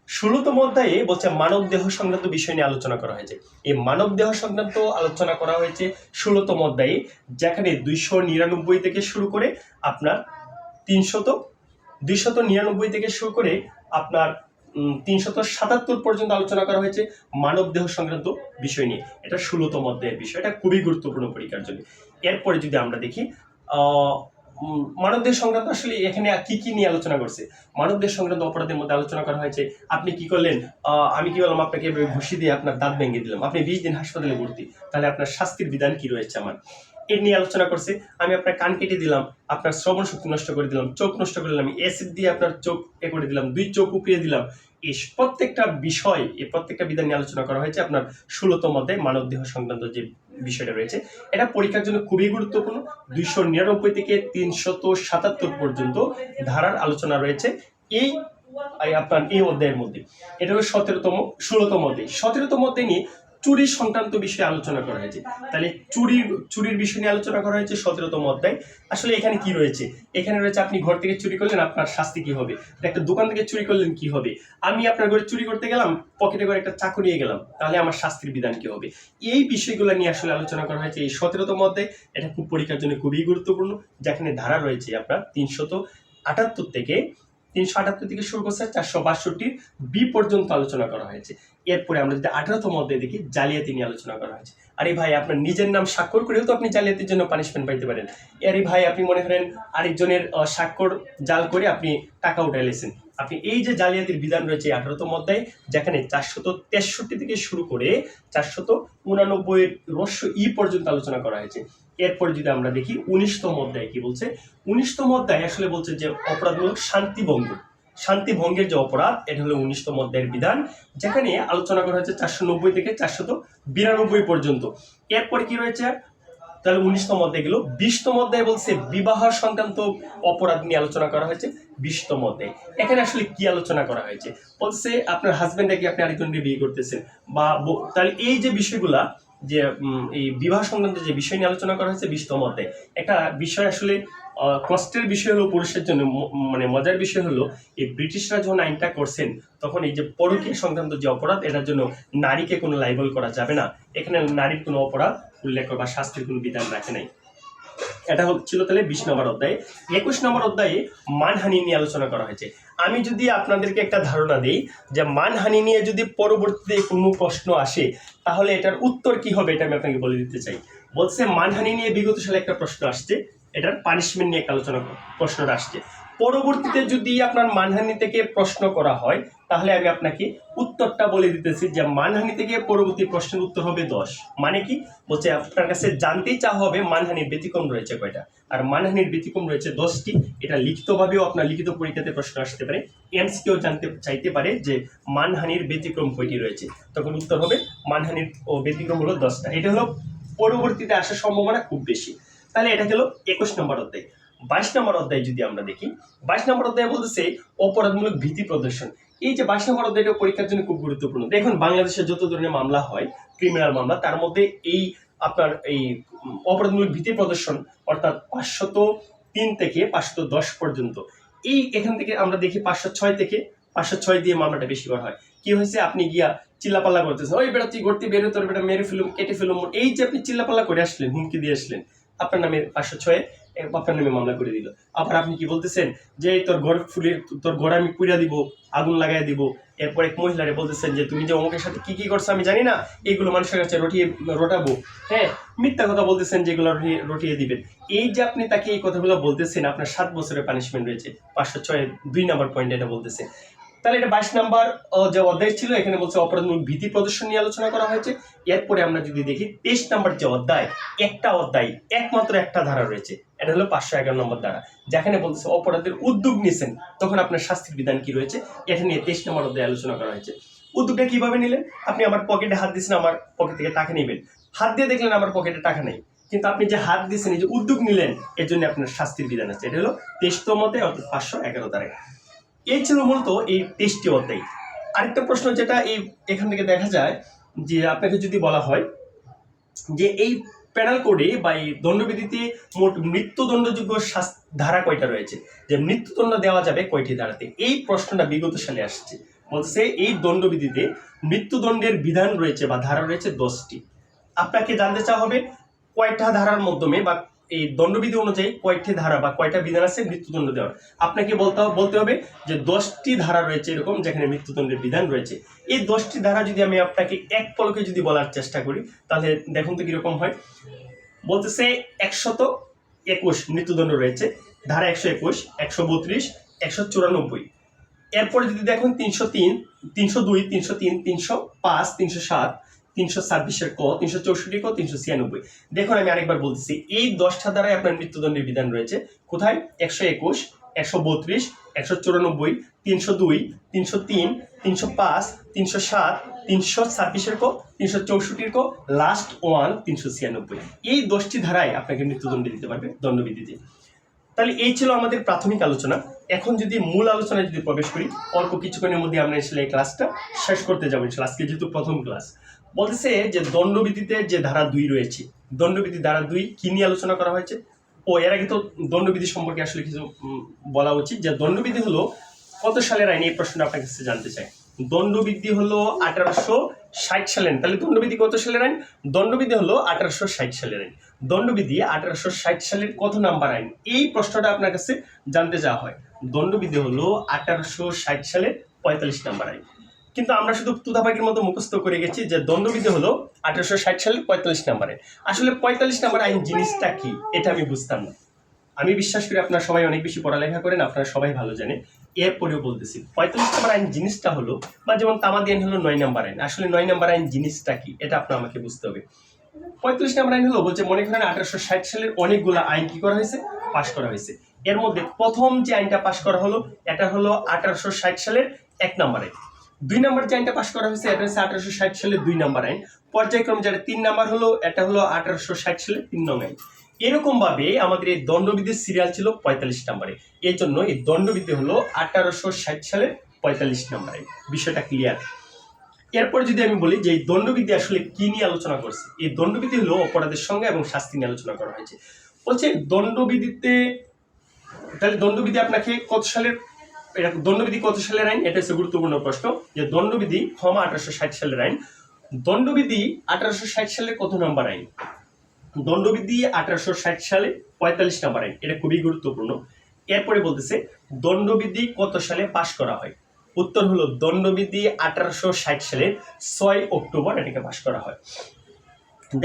A: 16তম অধ্যায়ে বলছে মানব দেহ সংক্রান্ত বিষয় নিয়ে আলোচনা করা হয়েছে। এই মানব দেহ সংক্রান্ত আলোচনা করা হয়েছে 16তম অধ্যায়ে, যেখানে 299 থেকে শুরু করে আপনার 299 থেকে শুরু করে আপনার 377 পর্যন্ত আলোচনা করা হয়েছে মানব দেহ সংক্রান্ত বিষয় নিয়ে। এটা 16তম অধ্যায়ের বিষয়, এটা খুবই গুরুত্বপূর্ণ পরীক্ষার জন্য। এরপরে যদি আমরা দেখি মানবদেহ সংক্রান্ত আসলে এখানে কি কি নিয়ে আলোচনা করছে। মানবদেহ সংক্রান্ত অপরাধের মধ্যে আলোচনা করা হয়েছে, আপনি কি করলেন, আমি কি বললাম, আপনাকে ঘুষি দিয়ে আপনার দাঁত ভেঙে দিলাম, আপনি 20 দিন হাসপাতালে ভর্তি, তাহলে আপনার শাস্তির বিধান কি রয়েছে আমার, এর নিয়ে আলোচনা করছে। আমি আপনার কান কেটে দিলাম, আপনার শ্রবণ শক্তি নষ্ট করে দিলাম, চোখ নষ্ট করে দিলাম, অ্যাসিড দিয়ে আপনার চোখ করে দিলাম, 2 চোখ উপড়িয়ে দিলাম। এই প্রত্যেকটা বিষয়, এই প্রত্যেকটা বিধান নিয়ে আলোচনা করা হয়েছে আপনার 16তম অধ্যায়ে মানব দেহ সংক্রান্ত যে বিষয়টা রয়েছে। এটা পরীক্ষার জন্য খুবই গুরুত্বপূর্ণ। 299 থেকে 377 পর্যন্ত ধারার আলোচনা রয়েছে এই আপনার এই অধ্যায়ের মধ্যে। এটা হলো 16তম অধ্যায়। 17তম অধ্যায় নিয়ে চুরি সংক্রান্ত বিষয়ে আলোচনা করা হয়েছে। তাহলে চুরির বিষয় নিয়ে আলোচনা করা হয়েছে 17তম অধ্যায়। আসলে এখানে কি রয়েছে, এখানে রয়েছে আপনি ঘর থেকে চুরি করলেন, আপনার শাস্তি কি হবে, একটা দোকান থেকে চুরি করলেন কি হবে, আমি আপনার ঘরে চুরি করতে গেলাম, পকেটে করে একটা চাকু নিয়ে গেলাম, তাহলে আমার শাস্তির বিধান কি হবে। এই বিষয়গুলো নিয়ে আসলে আলোচনা করা হয়েছে এই 17তম অধ্যায়। এটা খুব পরীক্ষার জন্য খুবই গুরুত্বপূর্ণ, যেখানে ধারা রয়েছে আপনার 378 থেকে শুরু করছে 462 বি পর্যন্ত আলোচনা করা হয়েছে। এরপরে আমরা যদি 18তম অধ্যায় দেখি, জালিয়াতি নিয়ে আলোচনা করা হয়েছে। আরে ভাই, আপনার নিজের নাম স্বাক্ষর করেও তো আপনি জালিয়াতির জন্য পানিশমেন্ট পাইতে পারেন। আরে ভাই, আপনি মনে করেন আরেকজনের স্বাক্ষর জাল করে আপনি টাকা উঠাইলেছেন, আপনি এই যে জালিয়াতির বিধান রয়েছে 18তম অধ্যায়, যেখানে 463 থেকে শুরু করে 489 ই পর্যন্ত আলোচনা করা হয়েছে। এরপরে যদি আমরা দেখি 19তম অধ্যায় কি বলছে। 19তম অধ্যায় আসলে বলছে যে অপরাধমূলক শান্তি ভঙ্গের যে অপরাধ, এটা হলো 19তম অধ্যায়ের বিধান, যেখানে আলোচনা করা হয়েছে 490 থেকে 492 পর্যন্ত। এরপরে কি রয়েছে, তাহলে 19তম অধ্যায় গেল। 20তম অধ্যায় বলছে বিবাহ সংক্রান্ত অপরাধ নিয়ে আলোচনা করা হয়েছে 20তম অধ্যায়। এখানে আসলে কি আলোচনা করা হয়েছে, বলছে আপনার হাজবেন্ডকে আপনি আরেকজনকে বিয়ে করতেছেন, বা তাহলে এই যে বিষয়গুলা, যে এই বিবাহ সংক্রান্ত যে বিষয় নিয়ে আলোচনা করা হয়েছে 20তম অধ্যায়। একটা বিষয় আসলে কষ্টের বিষয় হলো পুরুষের জন্য, মানে মজার বিষয় হলো, এই ব্রিটিশরা যখন আইনটা করছেন, তখন এই যে পরকীয়া সংক্রান্ত যে অপরাধ, এটার জন্য নারীকে কোনো লাইবল করা যাবে না, এখানে নারীর কোনো অপরাধ উল্লেখ বা শাস্তির কোনো বিধান রাখে নাই। এটা ছিল তাহলে 20 নম্বর অধ্যায়ে। 21 নম্বর অধ্যায়ে মানহানি নিয়ে আলোচনা করা হয়েছে। আমি যদি আপনাদেরকে একটা ধারণা দিই যে মানহানি নিয়ে যদি পরবর্তীতে কোনো প্রশ্ন আসে, তাহলে এটার উত্তর কি হবে, এটা আমি আপনাকে বলে দিতে চাই। বলছে মানহানি নিয়ে বিগত সালে একটা প্রশ্ন আসছে, এটার পানিশমেন্ট নিয়ে একটা আলোচনা প্রশ্নটা আসছে। পরবর্তীতে যদি আপনার মানহানি থেকে প্রশ্ন করা হয়, তাহলে আমি আপনাকে উত্তরটা বলে দিতেছি যে মানহানি থেকে পরবর্তী প্রশ্নের উত্তর হবে 10। মানে কি বলছে, আপনার কাছে জানতেই চাওয়া হবে মানহানির ব্যতিক্রম রয়েছে কয়টা, আর মানহানির ব্যতিক্রম রয়েছে 10টি। এটা লিখিতভাবেও আপনার লিখিত পরীক্ষাতে প্রশ্ন আসতে পারে, এমসিকিউ জানতে চাইতে পারে যে মানহানির ব্যতিক্রম কয়টি রয়েছে, তখন উত্তর হবে মানহানির ও ব্যতিক্রম হলো 10টা। এটা হলো পরবর্তীতে আসার সম্ভাবনা খুব বেশি। তাহলে এটা হলো 21 নম্বর অধ্যায়। 22 নম্বর অধ্যায় যদি আমরা দেখি, 22 নম্বর অধ্যায় বলতেছে অপরাধমূলক ভীতি প্রদর্শন। এই যে 22 নম্বর অধ্যায়টা পরীক্ষার জন্য খুব গুরুত্বপূর্ণ। দেখুন, বাংলাদেশে যত ধরনের মামলা হয়, ক্রিমিনাল মামলা, তার মধ্যে এই আপনার এই অপরাধমূলক ভীতি প্রদর্শন, অর্থাৎ 503 থেকে 510 পর্যন্ত, এই এখান থেকে আমরা দেখি 506 থেকে 506 দিয়ে মামলাটা বেশি করা হয়। কি হয়েছে, আপনি গিয়া চিল্লাপাল্লা করতেছেন, ওই বেটা তুই ঘুরতে বেরো, তোর বেটা মেরে ফেলুম, কেটে ফেলুম, এই যে আপনি চিল্লাপাল্লা করে আসলেন, হুমকি দিয়ে আসলেন, আপনার নামে 506 আপনার নামে মামলা করে দিল। আবার আপনি কি বলতেছেন যে তোর ঘর ফুলে, তোর ঘর আমি পুড়িয়া দিব, আগুন লাগাই দিব, এরপর এক মহিলারে বলতেছেন যে তুমি যে অমুকের সাথে কি কি করছো আমি জানি না, এগুলো মানুষের কাছে রটাবো। হ্যাঁ, মিথ্যা কথা বলতেছেন যেগুলো রটিয়ে দিবেন। এই যে আপনি তাকে এই কথাগুলো বলতেছেন, আপনার 7 বছরের পানিশমেন্ট রয়েছে। 506 2 নম্বর পয়েন্ট এটা বলতেছে। তাহলে এটা 22 নাম্বার যে অধ্যায় ছিল, এখানে বলছে অপরাধমূলক ভীতি প্রদর্শন নিয়ে আলোচনা করা হয়েছে। এরপরে আমরা যদি দেখি 23 নাম্বার যে অধ্যায়, একটা অধ্যায় একমাত্র একটা ধারা রয়েছে, এটা হলো 511 নম্বর ধারা, যেখানে বলতেছে অপরাধের উদ্যোগ নিছেন তখন আপনার শাস্তির বিধান কি রয়েছে, এটা নিয়ে 23 নম্বর অধ্যায়ে আলোচনা করা হয়েছে। উদ্যোগটা কিভাবে নিলেন? আপনি আমার পকেটে হাত দিয়েছেন, আমার পকেট থেকে টাকা নেবেন, হাত দিয়ে দেখলেন আমার পকেটে টাকা নেই, কিন্তু আপনি যে হাত দিয়েছেন, এই যে উদ্যোগ নিলেন, এর জন্য আপনার শাস্তির বিধান আছে। এটা হলো 23তম অধ্যায়, অর্থাৎ 511 ধারায়। এই ছিল মূলত এই 23টি অধ্যায়। আরেকটা প্রশ্ন যেটা এখান থেকে দেখা যায় যে আপনাকে যদি বলা হয় যে এই পেনাল কোডে বা এই দণ্ডবিধিতে মোট মৃত্যুদণ্ডযোগ্য ধারা কয়টা রয়েছে, যে মৃত্যুদণ্ড দেওয়া যাবে কয়টি ধারাতে, এই প্রশ্নটা বিগত সালে আসছে। বলছে এই দণ্ডবিধিতে মৃত্যুদণ্ডের বিধান রয়েছে বা ধারা রয়েছে 10টি। আপনাকে জানতে চাওয়া হবে কয়টা ধারার মাধ্যমে বা এই দণ্ডবিধি অনুযায়ী কয়টি ধারা বা কয়টা বিধান আছে মৃত্যুদণ্ড দেওয়ার। আপনাকে বলতে হবে যে 10টি ধারা রয়েছে এরকম যেখানে মৃত্যুদণ্ডের বিধান রয়েছে। এই 10টি ধারা যদি আমি আপনাকে এক পলকে যদি বলার চেষ্টা করি, তাহলে দেখুন তো কিরকম হয়। বলতেছে 121 মৃত্যুদণ্ড রয়েছে, ধারা 121, 132, 194। এরপরে যদি দেখুন 303, 302, 303, 305, 307, 326 ক, 364 ক, 396। দেখুন আমি আরেকবার বলতেছি, এই 10টা দ্বারাই আপনার মৃত্যুদণ্ডের বিধান রয়েছে। কোথায়? 121, 132, 194, 302, 303, 305, 307, 326 ক, 364 ক, লাস্ট ওয়ান 396। এই 10টি ধারায় আপনাকে মৃত্যুদণ্ড দিতে পারবে দণ্ডবিধিতে। তাহলে এই ছিল আমাদের প্রাথমিক আলোচনা। এখন যদি মূল আলোচনায় যদি প্রবেশ করি, অল্প কিছুক্ষণের মধ্যে আমরা আসলে এই ক্লাসটা শেষ করতে যাবো। আজকে যেহেতু প্রথম ক্লাস, বলতেছে যে দণ্ডবিধিতে যে ধারা 2 রয়েছে, দণ্ডবিধি ধারা 2 কি নিয়ে আলোচনা করা হয়েছে। এর আগে তো দণ্ডবিধি সম্পর্কে আসলে কিছু বলা উচিত, যে দণ্ডবিধি হলো কত সালের আইন, এই প্রশ্নটা আপনার কাছে জানতে চাই। দণ্ডবিধি হলো 1860 সালের। তাহলে দণ্ডবিধি কত সালের আইন? দণ্ডবিধি হলো 1860 সালের আইন। দণ্ডবিধি 1860 সালের কত নাম্বার আইন, এই প্রশ্নটা আপনার কাছে জানতে চাওয়া হয়। দণ্ডবিধি হলো 1860 সালের 45 নাম্বার আইন। কিন্তু আমরা শুধু তুতাপাখির মতো মুখস্থ করে গেছি যে দণ্ডবিধি হলো 1860 সালের 45 নাম্বার আইন। আসলে 45 নাম্বার আইন জিনিসটা কি, এটা আমি বুঝতাম না। আমি বিশ্বাস করি আপনারা সবাই অনেক বেশি পড়ালেখা করেন, আপনারা সবাই ভালো জানেন। এরপরেও বলতেছি 45 নাম্বার আইন জিনিসটা হলো, বা যেমন তামাদি আইন হলো 9 নাম্বার আইন, আসলে 9 নাম্বার আইন জিনিসটা কি এটা আপনার আমাকে বুঝতে হবে। 45 নাম্বার আইন হলো বলছে, মনে করেন 1860 সালের অনেকগুলো আইন কি করা হয়েছে, পাশ করা হয়েছে। এর মধ্যে প্রথম যে আইনটা পাশ করা হলো এটা হলো 1860 সালের 1 নাম্বার আইন। 2 নাম্বার যে আইনটা পাশ করা হয়েছে এটা হচ্ছে 1860 সালের 2 নাম্বার আইন। পর্যায়ক্রমে যেটা 3 নাম্বার হলো এটা হলো 1860 সালের 3 নং আইন। এরকম ভাবে আমাদের এই দণ্ডবিধির সিরিয়াল ছিল 45 নাম্বারে। এই জন্য এই দণ্ডবিধি হলো 1860 সালের 45 নাম্বার আইন। বিষয়টা ক্লিয়ার। এরপরে যদি আমি বলি যে এই দণ্ডবিধি আসলে কি নিয়ে আলোচনা করছে, এই দণ্ডবিধি হলো অপরাধের সংজ্ঞা এবং শাস্তি নিয়ে আলোচনা করা হয়েছে। বলছে দণ্ডবিধিতে, তাহলে দণ্ডবিধি আপনাকে কত সালের, এটা দণ্ডবিধি কত সালের আইন, এটা হচ্ছে গুরুত্বপূর্ণ প্রশ্ন। যে দণ্ডবিধি 1860 সালের আইন। দণ্ডবিধি 1860 সালের কত নাম্বার আইন? দণ্ডবিধি 1860 সালে 45 নাম্বার আইন, এটা খুবই গুরুত্বপূর্ণ। এরপরে বলতেছে দণ্ডবিধি কত সালে পাশ করা হয়। উত্তর হলো দণ্ডবিধি 1860 সালের 6 অক্টোবর এটাকে পাশ করা হয়।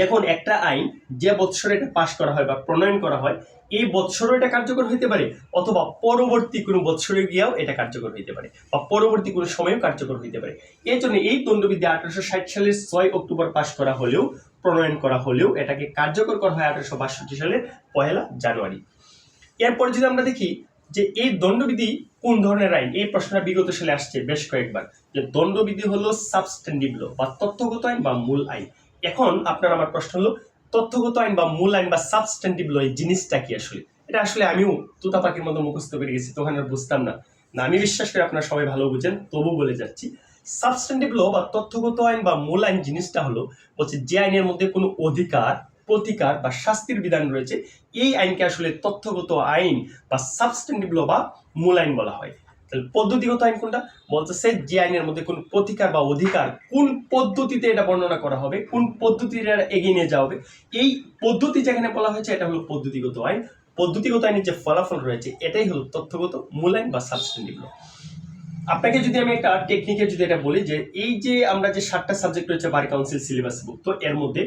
A: দেখুন, একটা আইন যে বৎসরে এটা পাশ করা হয় বা প্রণয়ন করা হয়, এই বৎসরও এটা কার্যকর হইতে পারে, অথবা পরবর্তী কোনো বৎসরে গিয়েও এটা কার্যকর হইতে পারে, বা পরবর্তী কোনো সময়েও কার্যকর হইতে পারে। এই জন্য এই দণ্ডবিধি 1860 সালের 6 অক্টোবর পাশ করা হলেও, প্রণয়ন করা হলেও এটাকে কার্যকর করা হয় 1862 সালের 1 জানুয়ারি। এরপর যদি আমরা দেখি যে এই দণ্ডবিধি কোন ধরনের আইন, এই প্রশ্নটা বিগত সালে আসছে বেশ কয়েকবার। যে দণ্ডবিধি হলো সাবস্ট্যান্টিভ ল বা তথ্যগত আইন বা মূল আইন। এখন আপনার আমার প্রশ্ন হলো তথ্যগত আইন বা মূল আইন বা সাবস্ট্যান্টিভ ল এই জিনিসটা কি আসলে? এটা আসলে আমিও তুতা পাখির মতো মুখস্থ করে গেছি, তখন আর বুঝতাম না। আমি বিশ্বাস করি আপনারা সবাই ভালো বুঝেন, তবু বলে যাচ্ছি। সাবস্ট্যান্টিভ ল বা তথ্যগত আইন বা মূল আইন জিনিসটা হলো বলছে যে আইনের মধ্যে কোনো অধিকার, প্রতিকার বা শাস্তির বিধান রয়েছে, এই আইনকে আসলে তথ্যগত আইন বা সাবস্ট্যান্টিভ ল বা মূল আইন বলা হয়। তাহলে পদ্ধতিগত আইন কোনটা? বলতেছে যে আইনের মধ্যে কোন প্রতিকার বা অধিকার কোন পদ্ধতিতে এটা বর্ণনা করা হবে, কোন পদ্ধতিতে এগিয়ে নিয়ে যাওয়া হবে, এই পদ্ধতি যেখানে বলা হয়েছে এটা হলো পদ্ধতিগত আইন। পদ্ধতিগত আইনের যে ফলাফল রয়েছে এটাই হলো তথ্যগত মূল আইন বা সাবস্ট্যান্টিভ ল। আপনাকে যদি আমি একটা টেকনিকে যদি এটা বলি যে এই যে আমরা যে 7টা সাবজেক্ট রয়েছে বার কাউন্সিল সিলেবাস বুক, তো এর মধ্যে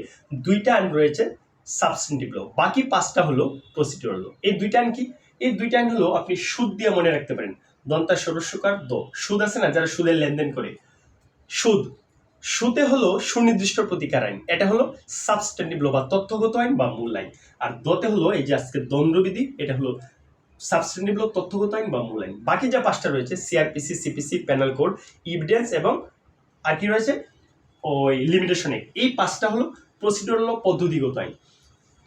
A: 2টা আইন রয়েছে সাবস্টেন্টিভ ল, বাকি 5টা হলো প্রসিডিউরাল ল। এই 2টা আইন কি? এই 2টা আইন হলো আপনি সুদ দিয়ে মনে রাখতে পারেন। দন্তা সরস্বকার দ, সুদ আছে না, যারা সুদের লেনদেন করে, সুদ, সুদে হলো সুনির্দিষ্ট প্রতিকার আইন, এটা হলো সাবস্টেন্টিভ ল বা তথ্যগত আইন বা মূল আইন। আর দতে হলো এই যে আজকে দণ্ডবিধি, এটা হলো সাবস্টেন্টিভ ল, তথ্যগত আইন বা মূল আইন। বাকি যা 5টা রয়েছে CrPC, CPC, penal code, evidence এবং আর কি রয়েছে ওই লিমিটেশন অ্যাক্ট, এই 5টা হলো প্রসিডিউরাল ল, পদ্ধতিগত আইন।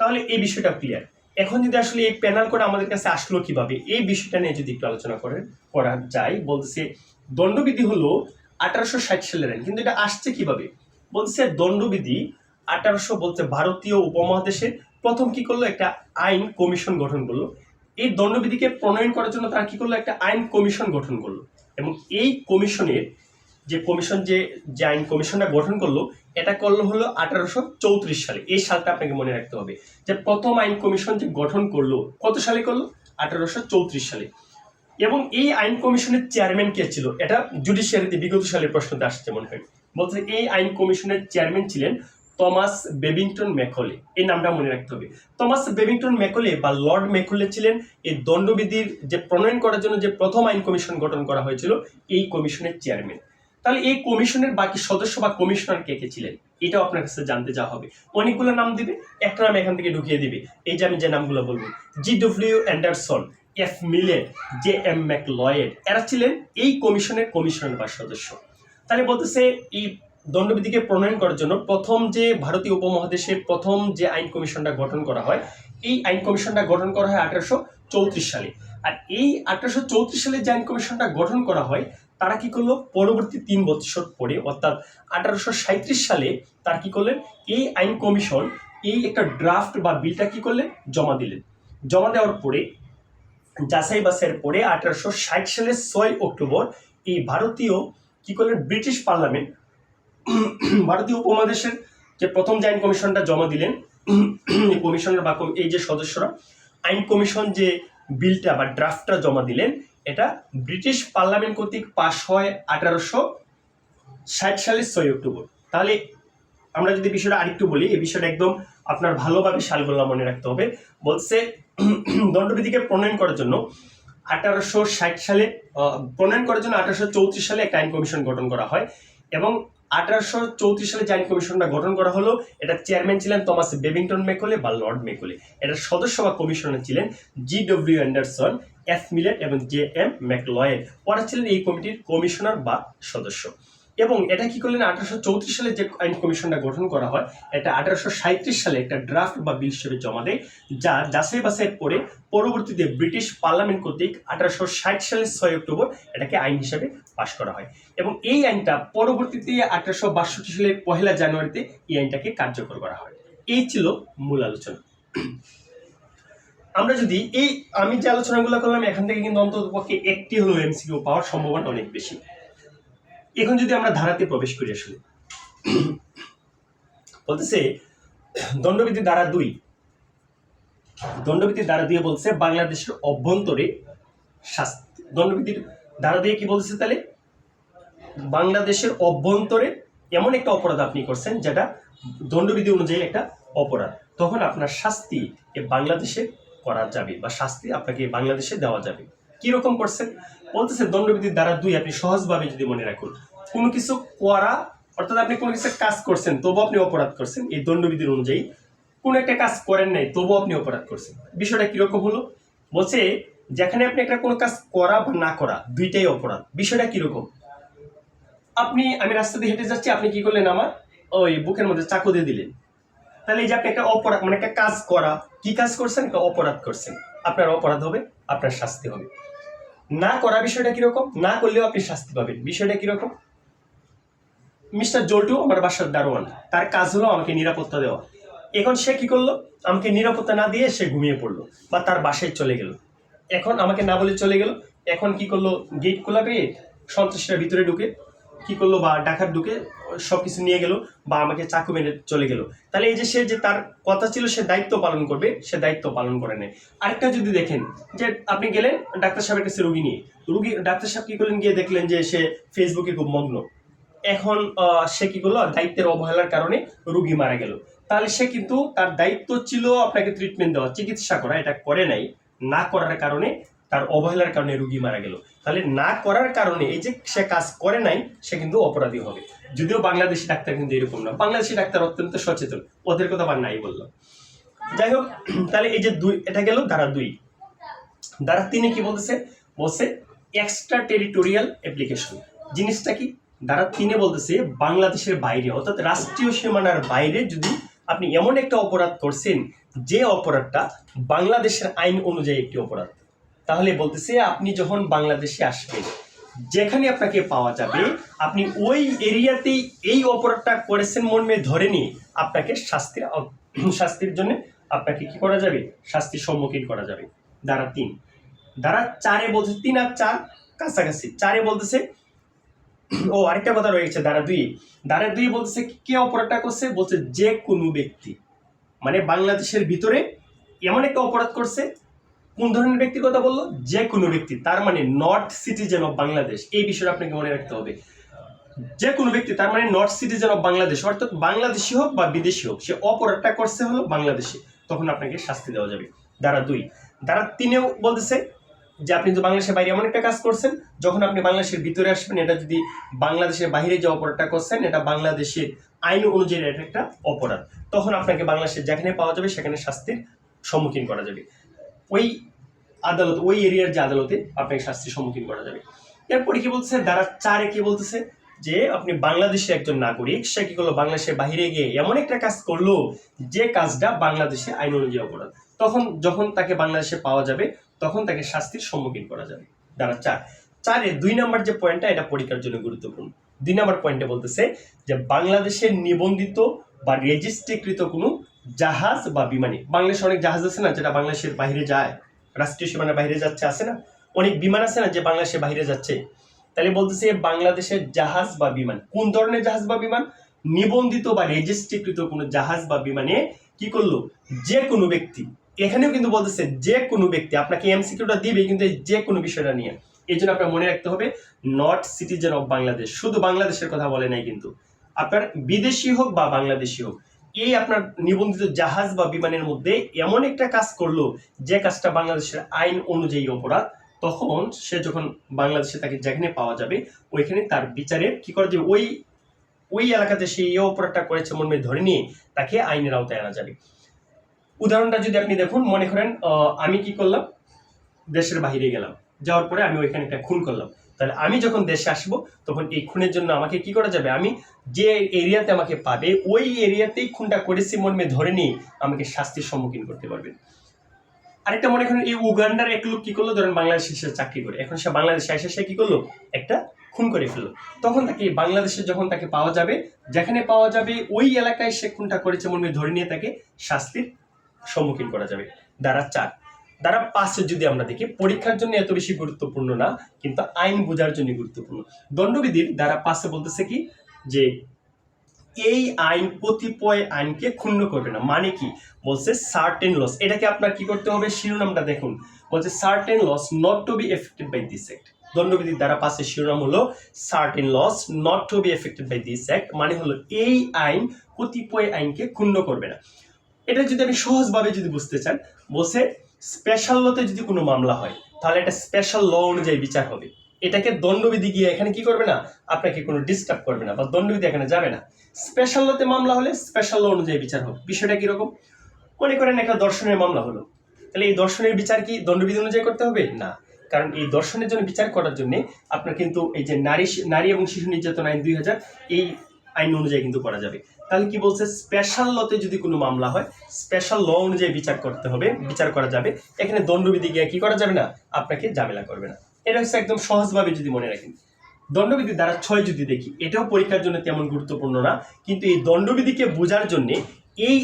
A: তাহলে এই বিষয়টা ক্লিয়ার। এখন যদি আসলে এই পেনাল কোড আমাদের কাছে আসলো কিভাবে, এই বিষয়টা নিয়ে যদি একটু আলোচনা করা যায়, বলতেছে দণ্ডবিধি হলো 1860 সালের আইন, কিন্তু এটা আসছে কিভাবে? বলতেছে দণ্ডবিধি 1800 বলতে ভারতীয় উপমহাদেশের প্রথম কি করলো, একটা আইন কমিশন গঠন করলো। এই দণ্ডবিধিকে প্রণয়ন করার জন্য তারা কি করলো, একটা আইন কমিশন গঠন করলো। এবং এই কমিশনের যে আইন কমিশনটা গঠন করলো, এটা করলো হলো 1834 সালে। এই সালটা আপনাকে মনে রাখতে হবে যে প্রথম আইন কমিশন যে গঠন করলো কত সালে করলো, 1834 সালে। এবং এই আইন কমিশনের চেয়ারম্যান কে ছিল, এটা জুডিশিয়ারিতে বিগত সালের প্রশ্নতে আসছে মনে হয়। বলছে এই আইন কমিশনের চেয়ারম্যান ছিলেন টমাস বেবিংটন ম্যাকলে, এই নামটা মনে রাখতে হবে। টমাস বেবিংটন ম্যাকলে বা লর্ড ম্যাকলে ছিলেন এই দণ্ডবিধির যে প্রণয়ন করার জন্য যে প্রথম আইন কমিশন গঠন করা হয়েছিল, এই কমিশনের চেয়ারম্যান। তাহলে এই কমিশনের বাকি সদস্য বা কমিশনার কে কে ছিলেন, এটাও আপনার কাছে জানতে যাওয়া হবে। অনেকগুলো নাম দিবে, একটা নাম এখান থেকে ঢুকিয়ে দিবে। এই যে আমি যে নামগুলো বলবো, G W. Anderson, F. Millett, J. M. McLeod, এরা ছিলেন এই কমিশনের কমিশনার বা সদস্য। তাহলে বলতেছে এই দণ্ডবিধিকে প্রণয়ন করার জন্য প্রথম যে ভারতীয় উপমহাদেশের প্রথম যে আইন কমিশনটা গঠন করা হয়, এই আইন কমিশনটা গঠন করা হয় 1834 সালে। আর এই 1834 সালে যে আইন কমিশনটা গঠন করা হয়, তারা কি করলো, পরবর্তী 3 বছর পরে অর্থাৎ 1837 সালে তারা কি করলেন, এই আইন কমিশন এই একটা ড্রাফট বা বিলটা কি করলেন, জমা দিলেন। জমা দেওয়ার পরে যাচাই বাছাইয়ের পরে 1860 সালের 6 অক্টোবর এই ভারতীয় কি করলেন, ব্রিটিশ পার্লামেন্ট ভারতীয় উপমহাদেশের যে প্রথম যে আইন কমিশনটা জমা দিলেন, এই কমিশনের বা এই যে সদস্যরা আইন কমিশন যে বিলটা বা ড্রাফটটা জমা দিলেন, এটা ব্রিটিশ পার্লামেন্ট কর্তৃক পাশ হয় 1860 সালের 6 অক্টোবর। তাহলে আমরা যদি বিষয়টা আরেকটু বলি, এই বিষয়টা একদম আপনার ভালোভাবে সালগুলো মনে রাখতে হবে। বলছে দণ্ডবিধিকে প্রণয়ন করার জন্য 1860 সালে প্রণয়ন করার জন্য 1834 সালে একটা আইন কমিশন গঠন করা হয়। এবং 1834 সালে যে আইন কমিশনটা গঠন করা হলো, এটা চেয়ারম্যান ছিলেন টমাস বেবিংটন ম্যাকলে বা লর্ড ম্যাকলে। এটার সদস্য বা কমিশনার ছিলেন জি.ডব্লিউ. Anderson, F. মিলেট এবং জে. এম. ম্যাকলয়েড। ওরা ছিলেন এই কমিটির কমিশনার বা সদস্য। এবং এটা কি করলেন, 1834 সালে যে আইন কমিশনটা গঠন করা হয়, এটা 1837 সালে একটা ড্রাফট বা বিল হিসেবে জমা দেয়, যা যাচাই বাছাইয়ের পরে পরবর্তীতে ব্রিটিশ পার্লামেন্ট কর্তৃক 1860 সালের 6 অক্টোবর এটাকে আইন হিসেবে পাশ করা হয়। এবং এই আইনটা পরবর্তীতে 1862 সালের 1 জানুয়ারিতে এই আইনটাকে কার্যকর করা হয়। এই ছিল মূল আলোচনা। আমরা যদি আমি যে আলোচনাগুলো করলাম, এখান থেকে কিন্তু অন্ততপক্ষে একটি হলো এমসিকিউ পাওয়ার সম্ভাবনা অনেক বেশি। এখন যদি আমরা ধারাতে প্রবেশ করি, আসলে বলতেছে দণ্ডবিধি ধারা 2, দণ্ডবিধির ধারা দিয়ে বলছে বাংলাদেশের অভ্যন্তরে শাস্তি। দণ্ডবিধির ধারা দিয়ে কি বলছে, তাহলে বাংলাদেশের অভ্যন্তরে এমন একটা অপরাধ আপনি করছেন যেটা দণ্ডবিধি অনুযায়ী একটা অপরাধ, তখন আপনার শাস্তি বাংলাদেশে করা যাবে বা শাস্তি আপনাকে বাংলাদেশে দেওয়া যাবে। কি রকম করছেন বলতেছে, দণ্ডবিধির ধারা 2 আপনি সহজভাবে যদি মনে রাখুন, কোনো কিছু করা, অর্থাৎ আপনি কোনো কিছু কাজ করছেন তবু আপনি অপরাধ করছেন এই দণ্ডবিধির অনুযায়ী, কোন একটা কাজ করেন নাই তবু আপনি অপরাধ করছেন। বিষয়টা কিরকম হলো, বলছে যেখানে আপনি একটা কোনো কাজ করা বা না করা দুইটাই অপরাধ। বিষয়টা কিরকম, আমি রাস্তা দিয়ে হেঁটে যাচ্ছি, আপনি কি করলেন, আমার ওই বুকের মধ্যে চাকু দিয়ে দিলেন। তাহলে এই যে আপনি একটা অপরাধ, মানে একটা কাজ করা, কি কাজ করছেন, একটা অপরাধ করছেন, আপনার অপরাধ হবে, আপনার শাস্তি হবে। না করা বিষয়টা কিরকম, না করলেও আপনি শাস্তি পাবেন। বিষয়টা কিরকম, মিস্টার জল্টু আমার বাসার দারোয়ান, তার কাজ হলো আমাকে নিরাপত্তা দেওয়া। এখন সে কি করলো, আমাকে নিরাপত্তা না দিয়ে সে ঘুমিয়ে পড়লো বা তার বাসায় চলে গেল। এখন আমাকে না বলে চলে গেল, এখন কি করলো, গেট খোলা পেয়ে সন্ত্রাসীরা ভিতরে ঢুকে কি করলো বা ডাকাত ঢুকে সবকিছু নিয়ে গেল বা আমাকে চাকু মেরে চলে গেল, তাহলে এই যে সে যে তার কথা ছিল সে দায়িত্ব পালন করবে, সে দায়িত্ব পালন করে নেয়। আরেকটা যদি দেখেন যে আপনি গেলেন ডাক্তার সাহেবের কাছে রুগী নিয়ে, ডাক্তার সাহেব কি করলেন, গিয়ে দেখলেন যে সে ফেসবুকে খুব মগ্ন, এখন সে কি করলো, দায়িত্বের অবহেলার কারণে রুগী মারা গেল। তাহলে সে কিন্তু তার দায়িত্ব ছিল আপনাকে ট্রিটমেন্ট দেওয়া, চিকিৎসা করা, এটা করে নাই, না করার কারণে, তার অবহেলার কারণে রুগী মারা গেল। তাহলে না করার কারণে এই যে সে কাজ করে নাই, সে কিন্তু অপরাধী হবে। যদিও বাংলাদেশি ডাক্তার কিন্তু এরকম না, বাংলাদেশি ডাক্তার অত্যন্ত সচেতন, ওদের কথা আবার নাই বললাম। যাই হোক, তাহলে এই যে দুই, এটা গেল ধারা 2। ধারা 3 কি বলতেছে, বলছে এক্সট্রা টেরিটোরিয়াল অ্যাপ্লিকেশন। জিনিসটা কি, ধারা 3 বলতেছে বাংলাদেশের বাইরে অর্থাৎ রাষ্ট্রীয় সীমানার বাইরে যদি আপনি এমন একটা অপরাধ করছেন যে অপরাধটা বাংলাদেশের আইন অনুযায়ী একটি অপরাধ, তাহলে বলতেছে আপনি যখন বাংলাদেশে আসবেন, যেখানে আপনাকে পাওয়া যাবে, আপনি ওই এরিয়াতেই এই অপরাধটা করেছেন মর্মে ধরে নিয়ে আপনাকে শাস্তির জন্য আপনাকে কি করা যাবে, শাস্তির সম্মুখীন করা যাবে। ধারা 3। ধারা 4 বলছে, 3 আর 4 কাছাকাছি। 4 বলতেছে, ও আরেকটা কথা রয়েছে ধারা 2। ধারা 2 বলতেছে কে অপরাধটা করছে, বলছে যে কোনো ব্যক্তি, মানে বাংলাদেশের ভিতরে এমন একটা অপরাধ করছে। কোন ধরনের ব্যক্তির কথা বললো, যে কোনো ব্যক্তি, তার মানে নট সিটিজেন অফ বাংলাদেশ। এই বিষয়টা আপনাকে মনে রাখতে হবে, যে কোনো ব্যক্তি, তার মানে নট সিটিজেন অফ বাংলাদেশ, অর্থাৎ বাংলাদেশি হোক বা বিদেশি হোক, সে অপরাধটা করছে হলো বাংলাদেশে, তখন আপনাকে শাস্তি দেওয়া যাবে। ধারা 2। ধারা 3 বলতেছে যে আপনি তো বাংলাদেশের বাইরে এমন একটা কাজ করছেন, যখন আপনি বাংলাদেশের ভিতরে আসবেন, এটা যদি বাংলাদেশের বাইরে যে অপরাধটা করছেন এটা বাংলাদেশের আইন অনুযায়ী এটা একটা অপরাধ, তখন আপনাকে বাংলাদেশের যেখানে পাওয়া যাবে সেখানে শাস্তির সম্মুখীন করা যাবে। ওই আদালত, ওই এরিয়ার যে আদালতে আপনাকে শাস্তির সম্মুখীন করা যাবে। এরপরে কি বলতেছে, ধারা 4 কি বলতেছে, যে আপনি বাংলাদেশের একজন নাগরিক, সে কি করলো, বাংলাদেশের বাইরে গিয়ে এমন একটা কাজ করলো যে কাজটা বাংলাদেশে আইন অনুযায়ী অপরাধ, তখন যখন তাকে বাংলাদেশে পাওয়া যাবে তখন তাকে শাস্তির সম্মুখীন করা যাবে। ধারা 4 2 নম্বর যে পয়েন্টটা, এটা পরীক্ষার জন্য গুরুত্বপূর্ণ। 2 নম্বর পয়েন্টে বলতেছে যে বাংলাদেশের নিবন্ধিত বা রেজিস্ট্রিকৃত কোনো জাহাজ বা বিমানে, বাংলাদেশে অনেক জাহাজ আছে না যেটা বাংলাদেশের বাইরে যায়, রাষ্ট্রীয় সীমানার বাইরে যাচ্ছে, আছে না, অনেক বিমান আছে না যে বাংলাদেশের বাইরে যাচ্ছে। তাহলে বলতেছে বাংলাদেশের জাহাজ বা বিমান, কোন ধরনের জাহাজ বা বিমান, নিবন্ধিত বা রেজিস্ট্রিকৃত কোনো জাহাজ বা বিমানে কি করলো, যে কোনো ব্যক্তি, এখানেও কিন্তু বলতেছে যে কোনো ব্যক্তি, আপনাকে এমসিকিউটা দিবে কিন্তু যে কোনো বিষয়টা নিয়ে, এই জন্য আপনার মনে রাখতে হবে নট সিটিজেন অফ বাংলাদেশ, শুধু বাংলাদেশের কথা বলে নাই কিন্তু, আপনার বিদেশি হোক বা বাংলাদেশি হোক, এই আপনার নিবন্ধিত জাহাজ বা বিমানের মধ্যে এমন একটা কাজ করলো যে কাজটা বাংলাদেশের আইন অনুযায়ী অপরাধ, তখন সে যখন বাংলাদেশে তাকে যেখানে পাওয়া যাবে ওইখানে তার বিচারের কি করে, যে ওই এলাকাতে সে এই অপরাধটা করেছে মর্মে ধরে নিয়ে তাকে আইনের আওতায় আনা যাবে। উদাহরণটা যদি আপনি দেখুন, মনে করেন আমি কি করলাম, দেশের বাইরে গেলাম, যাওয়ার পরে আমি ওইখানে একটা খুন করলাম, তাহলে আমি যখন দেশে আসবো তখন এই খুনের জন্য আমাকে কি করা যাবে, আমি যে এরিয়াতে আমাকে পাবে ওই এরিয়াতেই খুনটা করেছি মর্মে ধরে নিয়ে আমাকে শাস্তির সম্মুখীন করতে পারবে। আরেকটা মনে করেন, এই উগান্ডার এক লোক কি করলো, ধরেন বাংলাদেশে সে চাকরি করে, এখন সে বাংলাদেশে এসে সে কি করলো, একটা খুন করে ফেললো, তখন তাকে বাংলাদেশে যখন তাকে পাওয়া যাবে, যেখানে পাওয়া যাবে ওই এলাকায় সে খুনটা করেছে মর্মে ধরে নিয়ে তাকে শাস্তির সম্মুখীন করা যাবে। ধারা 4। ধারা 5 যদি আমরা দেখি, পরীক্ষার জন্য এত বেশি গুরুত্বপূর্ণ না কিন্তু আইন বোঝার জন্য গুরুত্বপূর্ণ। দণ্ডবিধির ধারা 5 বলতেছে কি, যে এই আইন কতিপয় আইনকে ক্ষুণ্ণ করবে না, মানে কি বলছে সার্টেন লস, এটাকে আপনার কি করতে হবে, শিরোনামটা দেখুন, বলছে certain laws not to be affected by this act. দণ্ডবিধির ধারা 5 শিরোনাম হলো certain laws not to be affected by this act, মানে হলো এই আইন কতিপয় আইনকে ক্ষুণ্ণ করবে না। এটা যদি আপনি সহজভাবে যদি বুঝতে চান, বলছে স্পেশাল লতে যদি কোনো মামলা হয় তাহলে এটা স্পেশাল ল অনুযায়ী বিচার হবে, এটাকে দণ্ডবিধি গিয়ে এখানে কি করবে না, আপনাকে কোনো ডিস্টার্ব করবে না বা দণ্ডবিধি এখানে যাবে না। স্পেশাল লতে মামলা হলে স্পেশাল ল অনুযায়ী বিচার হবে। বিষয়টা কিরকম, মনে করেন একটা দর্শনের মামলা হলো, তাহলে এই দর্শনের বিচার কি দণ্ডবিধি অনুযায়ী করতে হবে না, কারণ এই দর্শনের জন্য বিচার করার জন্য আপনার কিন্তু এই যে নারী এবং শিশু নির্যাতন আইন 2000 এই আইন অনুযায়ী কিন্তু করা যাবে। তাহলে কি বলছে, স্পেশাল লতে যদি কোনো মামলা হয় স্পেশাল ল অনুযায়ী বিচার করতে হবে, বিচার করা যাবে, এখানে দণ্ডবিধি গিয়ে কি করা যাবে না, আপনাকে ঝামেলা করবে না। এটা হচ্ছে একদম সহজভাবে যদি মনে রাখেন। দণ্ডবিধি ধারা 6 যদি দেখি, এটাও পরীক্ষার জন্য তেমন গুরুত্বপূর্ণ না কিন্তু এই দণ্ডবিধিকে বোঝার জন্য এই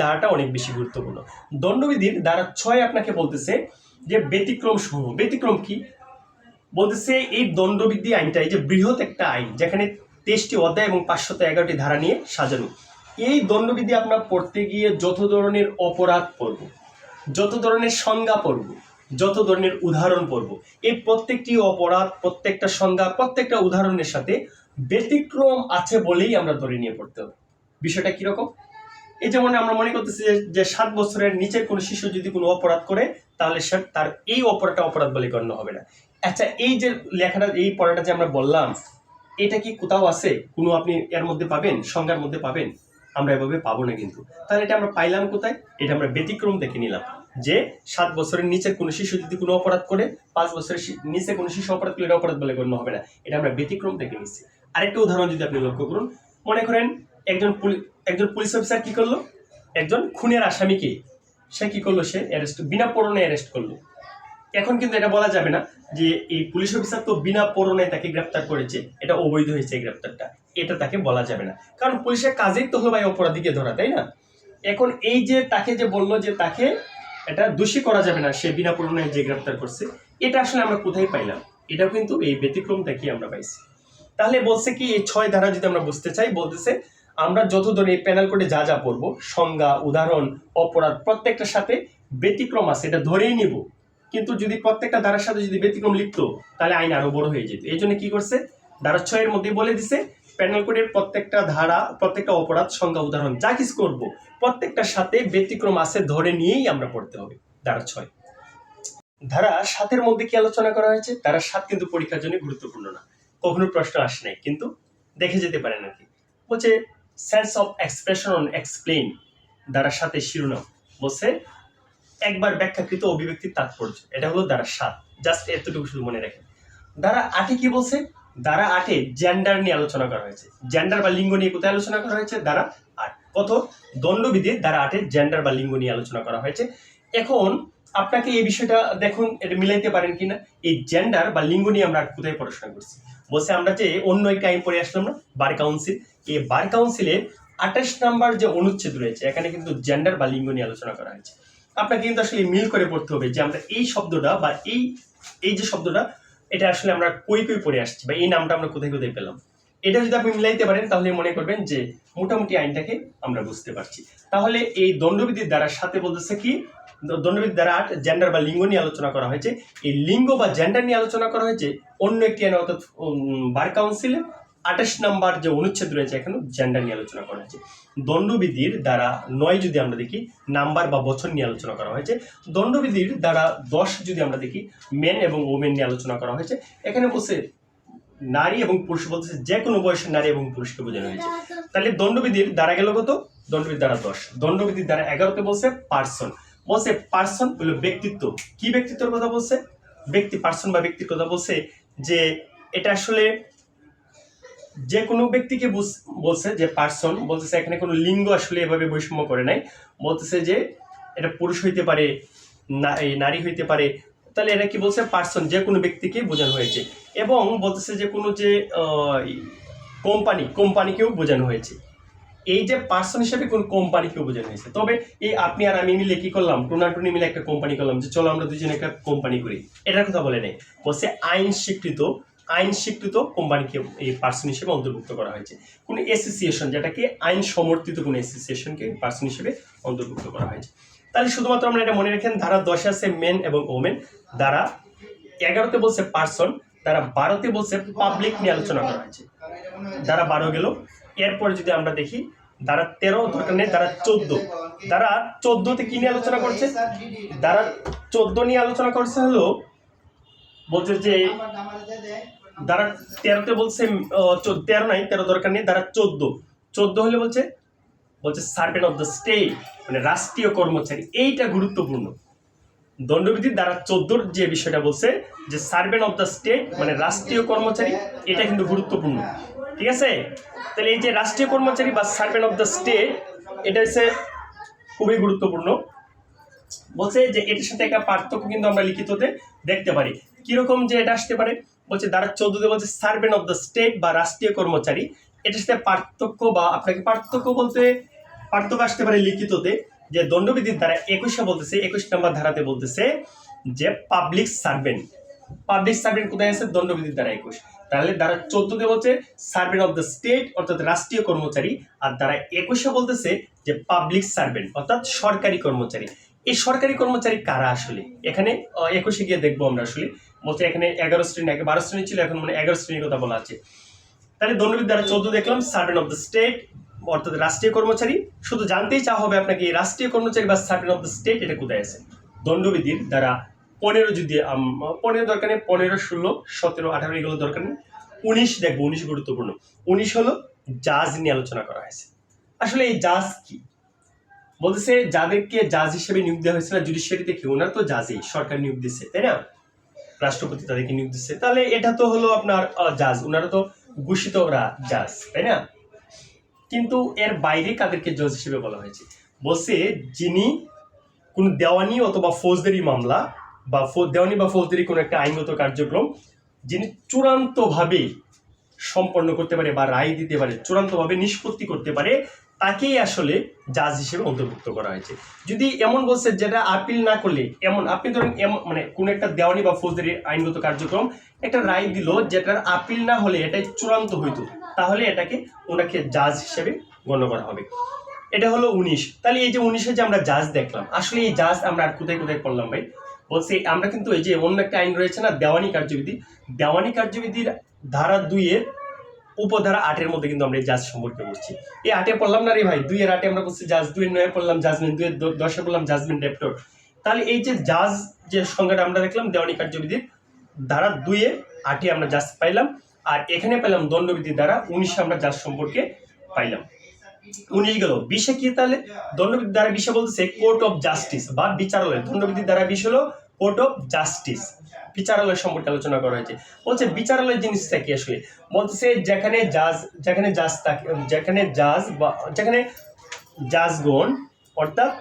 A: ধারাটা অনেক বেশি গুরুত্বপূর্ণ। দণ্ডবিধির ধারা 6 আপনাকে বলতেছে যে ব্যতিক্রম সমূহ, ব্যতিক্রম কি বলতেছে, এই দণ্ডবিধি আইনটা এই যে বৃহৎ একটা আইন, যেখানে 23টি অধ্যায় এবং 511টি ধারা নিয়ে সাজানো। এই দণ্ডবিধি আমরা পড়তে গিয়ে যত ধরনের অপরাধ পড়ব, যত ধরনের সংজ্ঞা পড়ব, যত ধরনের উদাহরণ পড়ব, এই প্রত্যেকটি অপরাধ, প্রত্যেকটা সংজ্ঞা, প্রত্যেকটা উদাহরণের সাথে ব্যতিক্রম আছে বলেই আমরা ধরে নিয়ে পড়তে হবে। বিষয়টা কিরকম? এই যেমন আমরা মনে করতেছি যে 7 বছরের নিচের কোনো শিশু যদি কোনো অপরাধ করে তাহলে সে তার এই অপরাধটা অপরাধ বলে গণ্য হবে না। আচ্ছা, এই যে লেখাটা, এই পড়াটা যে আমরা বললাম, এটা কি কোথাও আছে? কোনো আপনি এর মধ্যে পাবেন, সংজ্ঞার মধ্যে পাবেন? আমরা এভাবে পাবো না কিন্তু। তাহলে এটা আমরা পাইলাম কোথায়? এটা আমরা ব্যতিক্রম দেখে নিলাম যে 7 বছরের নিচের কোনো শিশু যদি কোনো অপরাধ করে, 5 বছরের নিচে কোনো শিশু অপরাধ করলে এটা অপরাধ বলে গণ্য হবে না। এটা আমরা ব্যতিক্রম দেখে নিচ্ছি। আরেকটা উদাহরণ যদি আপনি লক্ষ্য করুন, মনে করেন একজন পুলিশ অফিসার কি করলো, একজন খুনের আসামিকে সে কি করলো, সে বিনা পরোয়ানায় অ্যারেস্ট করলো। এখন কিন্তু এটা বলা যাবে না যে এই পুলিশ অফিসার তো বিনা পরোয়ানায় তাকে গ্রেপ্তার করেছে, এটা অবৈধ হয়েছে এই গ্রেপ্তারটা, এটা তাকে বলা যাবে না। কারণ পুলিশের কাজেই তো হলো ভাই অপরাধীকে ধরা, তাই না? এখন এই যে তাকে যে বললো যে তাকে এটা দোষী করা যাবে না, সে বিনা পরোয়ানায় যে গ্রেপ্তার করছে, এটা আসলে আমরা কোথায় পাইলাম? এটাও কিন্তু এই ব্যতিক্রম থেকে আমরা পাইছি। তাহলে বলছে কি, এই 6 ধারা যদি আমরা বুঝতে চাই, বলতেছে আমরা যত ধরনের প্যানেল কোডে যা যা পড়বো, সংজ্ঞা, উদাহরণ, অপরাধ, প্রত্যেকটার সাথে ব্যতিক্রম আছে, এটা ধরেই নিব। কিন্তু যদি প্রত্যেকটা ধারার সাথে যদি ব্যতিক্রম লিখতো তাহলে আইন আরো বড় হয়ে যেত। এই জন্য কি করছে, ধারা 6 এর মধ্যে বলে দিছে প্যানেল কোডের প্রত্যেকটা ধারা, প্রত্যেকটা অপরাধ, সংজ্ঞা, উদাহরণ যা কিছু করবো প্রত্যেকটার সাথে ব্যতিক্রম আছে ধরে নিয়েই আমরা পড়তে হবে। ধারা 6। ধারা 7 মধ্যে কি আলোচনা করা হয়েছে? ধারা 7 কিন্তু পরীক্ষার জন্য গুরুত্বপূর্ণ না, কখনো প্রশ্ন আসে নাই, কিন্তু দেখে যেতে পারেন আর কি। বলছে sense of expression on explain, ধারা 7 শিরোনাম বলছে একবার ব্যাখ্যাকৃত অভিব্যক্তির তাৎপর্য। এটা হলো ধারা 7, জাস্ট এতটুকু শুধু মনে রাখেন। ধারা 8 কি বলছে? ধারা 8 জেন্ডার নিয়ে আলোচনা করা হয়েছে। জেন্ডার বা লিঙ্গ নিয়ে কোথায় আলোচনা করা হয়েছে? ধারা 8। কত? দণ্ডবিধির ধারা 8 জেন্ডার বা লিঙ্গ নিয়ে আলোচনা করা হয়েছে। এখন আপনাকে এই বিষয়টা দেখুন, এটা মিলাইতে পারেন কিনা। এই জেন্ডার বা লিঙ্গ নিয়ে আমরা কোথায় পড়াশোনা করছি? বলছে আমরা যে অন্য একটা আইন পড়ে আসলাম না, বার কাউন্সিল। এই বার কাউন্সিলের 28 নম্বর যে অনুচ্ছেদ রয়েছে, এখানে কিন্তু জেন্ডার বা লিঙ্গ নিয়ে আলোচনা করা হয়েছে। আপনাকে কিন্তু আসলে মিল করে পড়তে হবে যে আমরা এই শব্দটা বা এই যে শব্দটা, এটা আসলে আমরা কই পড়ে আসছি বা এই নামটা আমরা কোথায় কোথায় পেলাম। এটা যদি আপনি মিলাইতে পারেন তাহলে মনে করবেন যে মোটামুটি আইনটাকে আমরা বুঝতে পারছি। তাহলে এই দণ্ডবিধির ধারার সাথে বলতেছে কি, দণ্ডবিধির ধারা 8 জেন্ডার বা লিঙ্গ নিয়ে আলোচনা করা হয়েছে। এই লিঙ্গ বা জেন্ডার নিয়ে আলোচনা করা হয়েছে অন্য একটি আইন, অর্থাৎ বার কাউন্সিলে 28 নম্বর যে অনুচ্ছেদ রয়েছে, এখানে জেন্ডার নিয়ে আলোচনা করা হয়েছে। দণ্ডবিধির ধারা 9 যদি আমরা দেখি, নাম্বার বা বছর নিয়ে আলোচনা করা হয়েছে। দণ্ডবিধির ধারা 10 যদি আমরা দেখি, মেন এবং ওমেন নিয়ে আলোচনা করা হয়েছে। এখানে বলছে নারী এবং পুরুষ, বলতেছে যে কোনো বয়সের নারী এবং পুরুষকে বোঝানো হয়েছে। তাহলে দণ্ডবিধির দ্বারা গেল কত? দণ্ডবিধির দ্বারা 10। দণ্ডবিধির দ্বারা 11তে বলছে পার্সন। বলছে পার্সন হলো ব্যক্তিত্ব। কি ব্যক্তিত্বের কথা বলছে? ব্যক্তি, পার্সন বা ব্যক্তির কথা বলছে যে এটা আসলে যে কোনো ব্যক্তিকে বলছে যে পার্সন। বলতেছে এখানে কোনো লিঙ্গ আসলে এভাবে বৈষম্য করে নাই। বলতেছে যে এটা পুরুষ হইতে পারে, নারী হইতে পারে। তাহলে এটা কি বলছে? পার্সন, যে কোনো ব্যক্তিকে বোঝানো হয়েছে। এবং বলতেছে যে কোনো যে কোম্পানিকেও বোঝানো হয়েছে। এই যে পার্সন হিসেবে কোন কোম্পানিকেও বোঝানো হয়েছে। তবে এই আপনি আর আমি মিলে কি করলাম, টুনি মিলে একটা কোম্পানি করলাম, যে চলো আমরা দুজনে একটা কোম্পানি করি, এটার কথা বলে নেই। বলছে আইন স্বীকৃত কোম্পানিকে এই পার্সন হিসেবে অন্তর্ভুক্ত করা হয়েছে। কোনো অ্যাসোসিয়েশন, যেটাকে আইন সমর্থিত কোনো অ্যাসোসিয়েশনকে পার্সন হিসেবে অন্তর্ভুক্ত করা হয়েছে। তাহলে শুধুমাত্র আমরা এটা মনে রাখেন, ধারা 10 আছে মেন এবং ওমেন, ধারা 11তে বলছে পার্সন, ধারা 12তে বলছে পাবলিক নিয়ে আলোচনা করা হয়েছে। ধারা 12 গেল। এরপর যদি আমরা দেখি ধারা 13 দরকার নেই, ধারা 14। ধারা 14তে কি নিয়ে আলোচনা করছে? ধারা 14 নিয়ে আলোচনা করছে হলো, বলছে যে ধারা 13তে বলছে 13 নাই, 13 দরকার নেই, ধারা 14 হলে বলছে সার্ভেন্ট অফ দ্য স্টেট, মানে রাষ্ট্রীয় কর্মচারী। এইটা গুরুত্বপূর্ণ। দণ্ডবিধির ধারা 14 যে বিষয়টা বলছে যে সার্ভেন্ট অফ দ্য স্টেট, মানে রাষ্ট্রীয় কর্মচারী, এটা কিন্তু গুরুত্বপূর্ণ। ঠিক আছে? তাহলে এই যে রাষ্ট্রীয় কর্মচারী বা সার্ভেন্ট অফ দ্য স্টেট, এটা হচ্ছে খুবই গুরুত্বপূর্ণ। বলছে যে এটার সাথে একটা পার্থক্য কিন্তু আমরা লিখিততে দেখতে পারি। কিরকম যে এটা আসতে পারে? বলছে ধারা 14তে বলছে সার্ভেন্ট অফ দ্য স্টেট বা রাষ্ট্রীয় কর্মচারী। এটার সাথে পার্থক্য বা আপনাকে পার্থক্য আসতে পারে লিখিততে, যে দণ্ডবিধির ধারা 21 বলতেছে, 21 নম্বর ধারাতে বলতেছে যে পাবলিক সার্ভেন্ট, পাবলিক সার্ভেন্ট কোথায় আছে? দণ্ডবিধির ধারা 21। তাহলে ধারা 14 বলছে সার্ভেন্ট অফ দ্য স্টেট অর্থাৎ রাষ্ট্রীয় কর্মচারী, আর ধারা 21 বলতেছে যে পাবলিক সার্ভেন্ট অর্থাৎ সরকারি কর্মচারী। এই সরকারি কর্মচারী কারা আসলে? এখানে 21 গিয়ে দেখবো আমরা আসলে। বলছে এখানে 11 শ্রেণী, আগে 12 শ্রেণী ছিল, এখন মানে 11 শ্রেণীর কথা বলা আছে। তাহলে দণ্ডবিধি ধারা 14 দেখলাম সার্ভেন্ট অফ দ্য স্টেট অর্থাৎ রাষ্ট্রীয় কর্মচারী। শুধু জানতেই চাওয়া হবে আপনাকে এই রাষ্ট্রীয় কর্মচারী বা সার্ভেন্ট অফ দ্য স্টেট এটা কোথায় আছে। দণ্ডবিধির দ্বারা 15 যদি 15 দরকার নেই, 15, 16, 17, 18 এগুলো দরকার নেই। 19 দেখবো, 19 গুরুত্বপূর্ণ। 19 হলো জাজ নিয়ে আলোচনা করা হয়েছে। আসলে এই জাজ কি বলতেছে? যাদেরকে জাজ হিসেবে নিয়োগ দেওয়া হয়েছিল জুডিশিয়ারিতে, কি ওনারা তো জাজই, সরকার নিয়োগ দিচ্ছে, তাই না? রাষ্ট্রপতি তাদেরকে নিয়োগ দিচ্ছে। তাহলে এটা তো হলো আপনার জাজ, ওনারা তো ঘোষিত ওরা জাজ, তাই না? কিন্তু এর বাইরে কাদেরকে জজ হিসেবে বলা হয়েছে? বলছে যিনি কোন দেওয়ানি অথবা ফৌজদারি মামলা বা দেওয়ানি বা ফৌজদারি কোনো একটা আইনগত কার্যক্রম যিনি চূড়ান্তভাবে সম্পন্ন করতে পারে বা রায় দিতে পারে, চূড়ান্তভাবে নিষ্পত্তি করতে পারে, তাকেই আসলে জাজ হিসেবে অন্তর্ভুক্ত করা হয়েছে। যদি এমন বলছে যেটা আপিল না করলে, এমন আপনি ধরেন এমন মানে কোন একটা দেওয়ানি বা ফৌজদারি আইনগত কার্যক্রম একটা রায় দিল যেটার আপিল না হলে এটাই চূড়ান্ত হইতো, তাহলে এটাকে ওনাকে জাজ হিসেবে গণ্য করা হবে। এটা হলো 19। তাহলে এই যে 19-এ যে আমরা জাজ দেখলাম, আসলে এই জাজ আমরা আর কোথায় কোথায় পড়লাম ভাই? বলছে আমরা কিন্তু এই যে অন্য একটা আইন রয়েছে না, দেওয়ানি কার্যবিধি, দেওয়ানি কার্যবিধির ধারা 2-এর উপধারা 8-এর মধ্যে কিন্তু আমরা এই জাজ সম্পর্কে বলছি। এই 8-এ পড়লাম না রে ভাই, 2-এর 8-এ আমরা বলছি জাজ, 2-এর 9-এ পড়লাম জাজমেন্ট, 2-এর 10-এ পড়লাম জাজমেন্ট ডেপ্টর। তাহলে এই যে জাজ যে সংজ্ঞাটা আমরা দেখলাম দেওয়ানি কার্যবিধির ধারা 2-এ 8-এ আমরা জাজ পাইলাম, আর এখানে পেলাম দণ্ডবিধির ধারা 19-এ আমরা জাজ সম্পর্কে পাইলাম। 19 গেল। 20-এ কি? তাহলে দণ্ডবিধির ধারা 20-এ বলতেছে কোর্ট অফ জাস্টিস বা বিচারালয়। দণ্ডবিধির ধারা 20 হলো কোর্ট অফ জাস্টিস, বিচারালয় সম্পর্কে আলোচনা করা হয়েছে। বলছে বিচারালয় জিনিসটা কি আসলে? বলতেছে যেখানে জাজগণ অর্থাৎ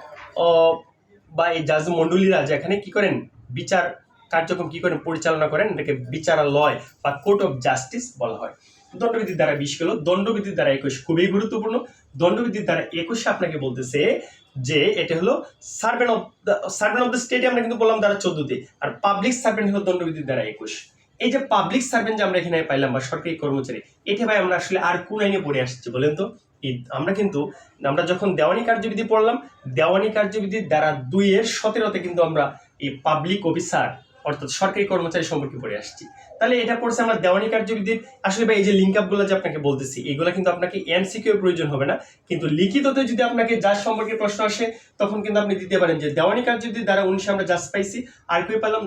A: বা এই জাজ মন্ডলীরা যেখানে কি করেন, বিচার কার্যক্রম কি করেন, পরিচালনা করেন, এটাকে বিচারালয় বা কোর্ট অফ জাস্টিস বলা হয়। দণ্ডবিধির দ্বারা 20 গেল। দণ্ডবিধির দ্বারা 21 খুবই গুরুত্বপূর্ণ। দণ্ডবিধির দ্বারা 21 আপনাকে বলতেছে যে এটা হলো সার্ভেন্ট অফ দ্য স্টেটে আমরা কিন্তু বললাম দ্বারা 14-তে, আর পাবলিক সার্ভেন্ট হলো দণ্ডবিধির দ্বারা 21। এই যে পাবলিক সার্ভেন্ট যে আমরা এখানে পাইলাম বা সরকারি কর্মচারী, এটা ভাই আমরা আসলে আর কোন আইনে পড়ে আসছি বলেন তো? আমরা যখন দেওয়ানি কার্যবিধি পড়লাম, দেওয়ানি কার্যবিধির দ্বারা 2-এর 17-তে কিন্তু আমরা এই পাবলিক অফিসার অর্থাৎ সরকারি কর্মচারী সম্পর্কে পড়ে আসছি। তাহলে এটা পড়ছে আমরা দেওয়ানি কার্যবিধির। আসলে ভাই এই যে লিঙ্ক আপগুলো যে আপনাকে বলতেছি, এগুলো কিন্তু আপনাকে এমসিকিউ প্রয়োজন হবে না, কিন্তু লিখিততে যদি আপনাকে জাজ সম্পর্কে প্রশ্ন আসে তখন কিন্তু আপনি দিতে পারেন যে দেওয়ানি কার্যবিধির দ্বারা 19-এ আমরা জাজ পাইছি, আর কই পেলাম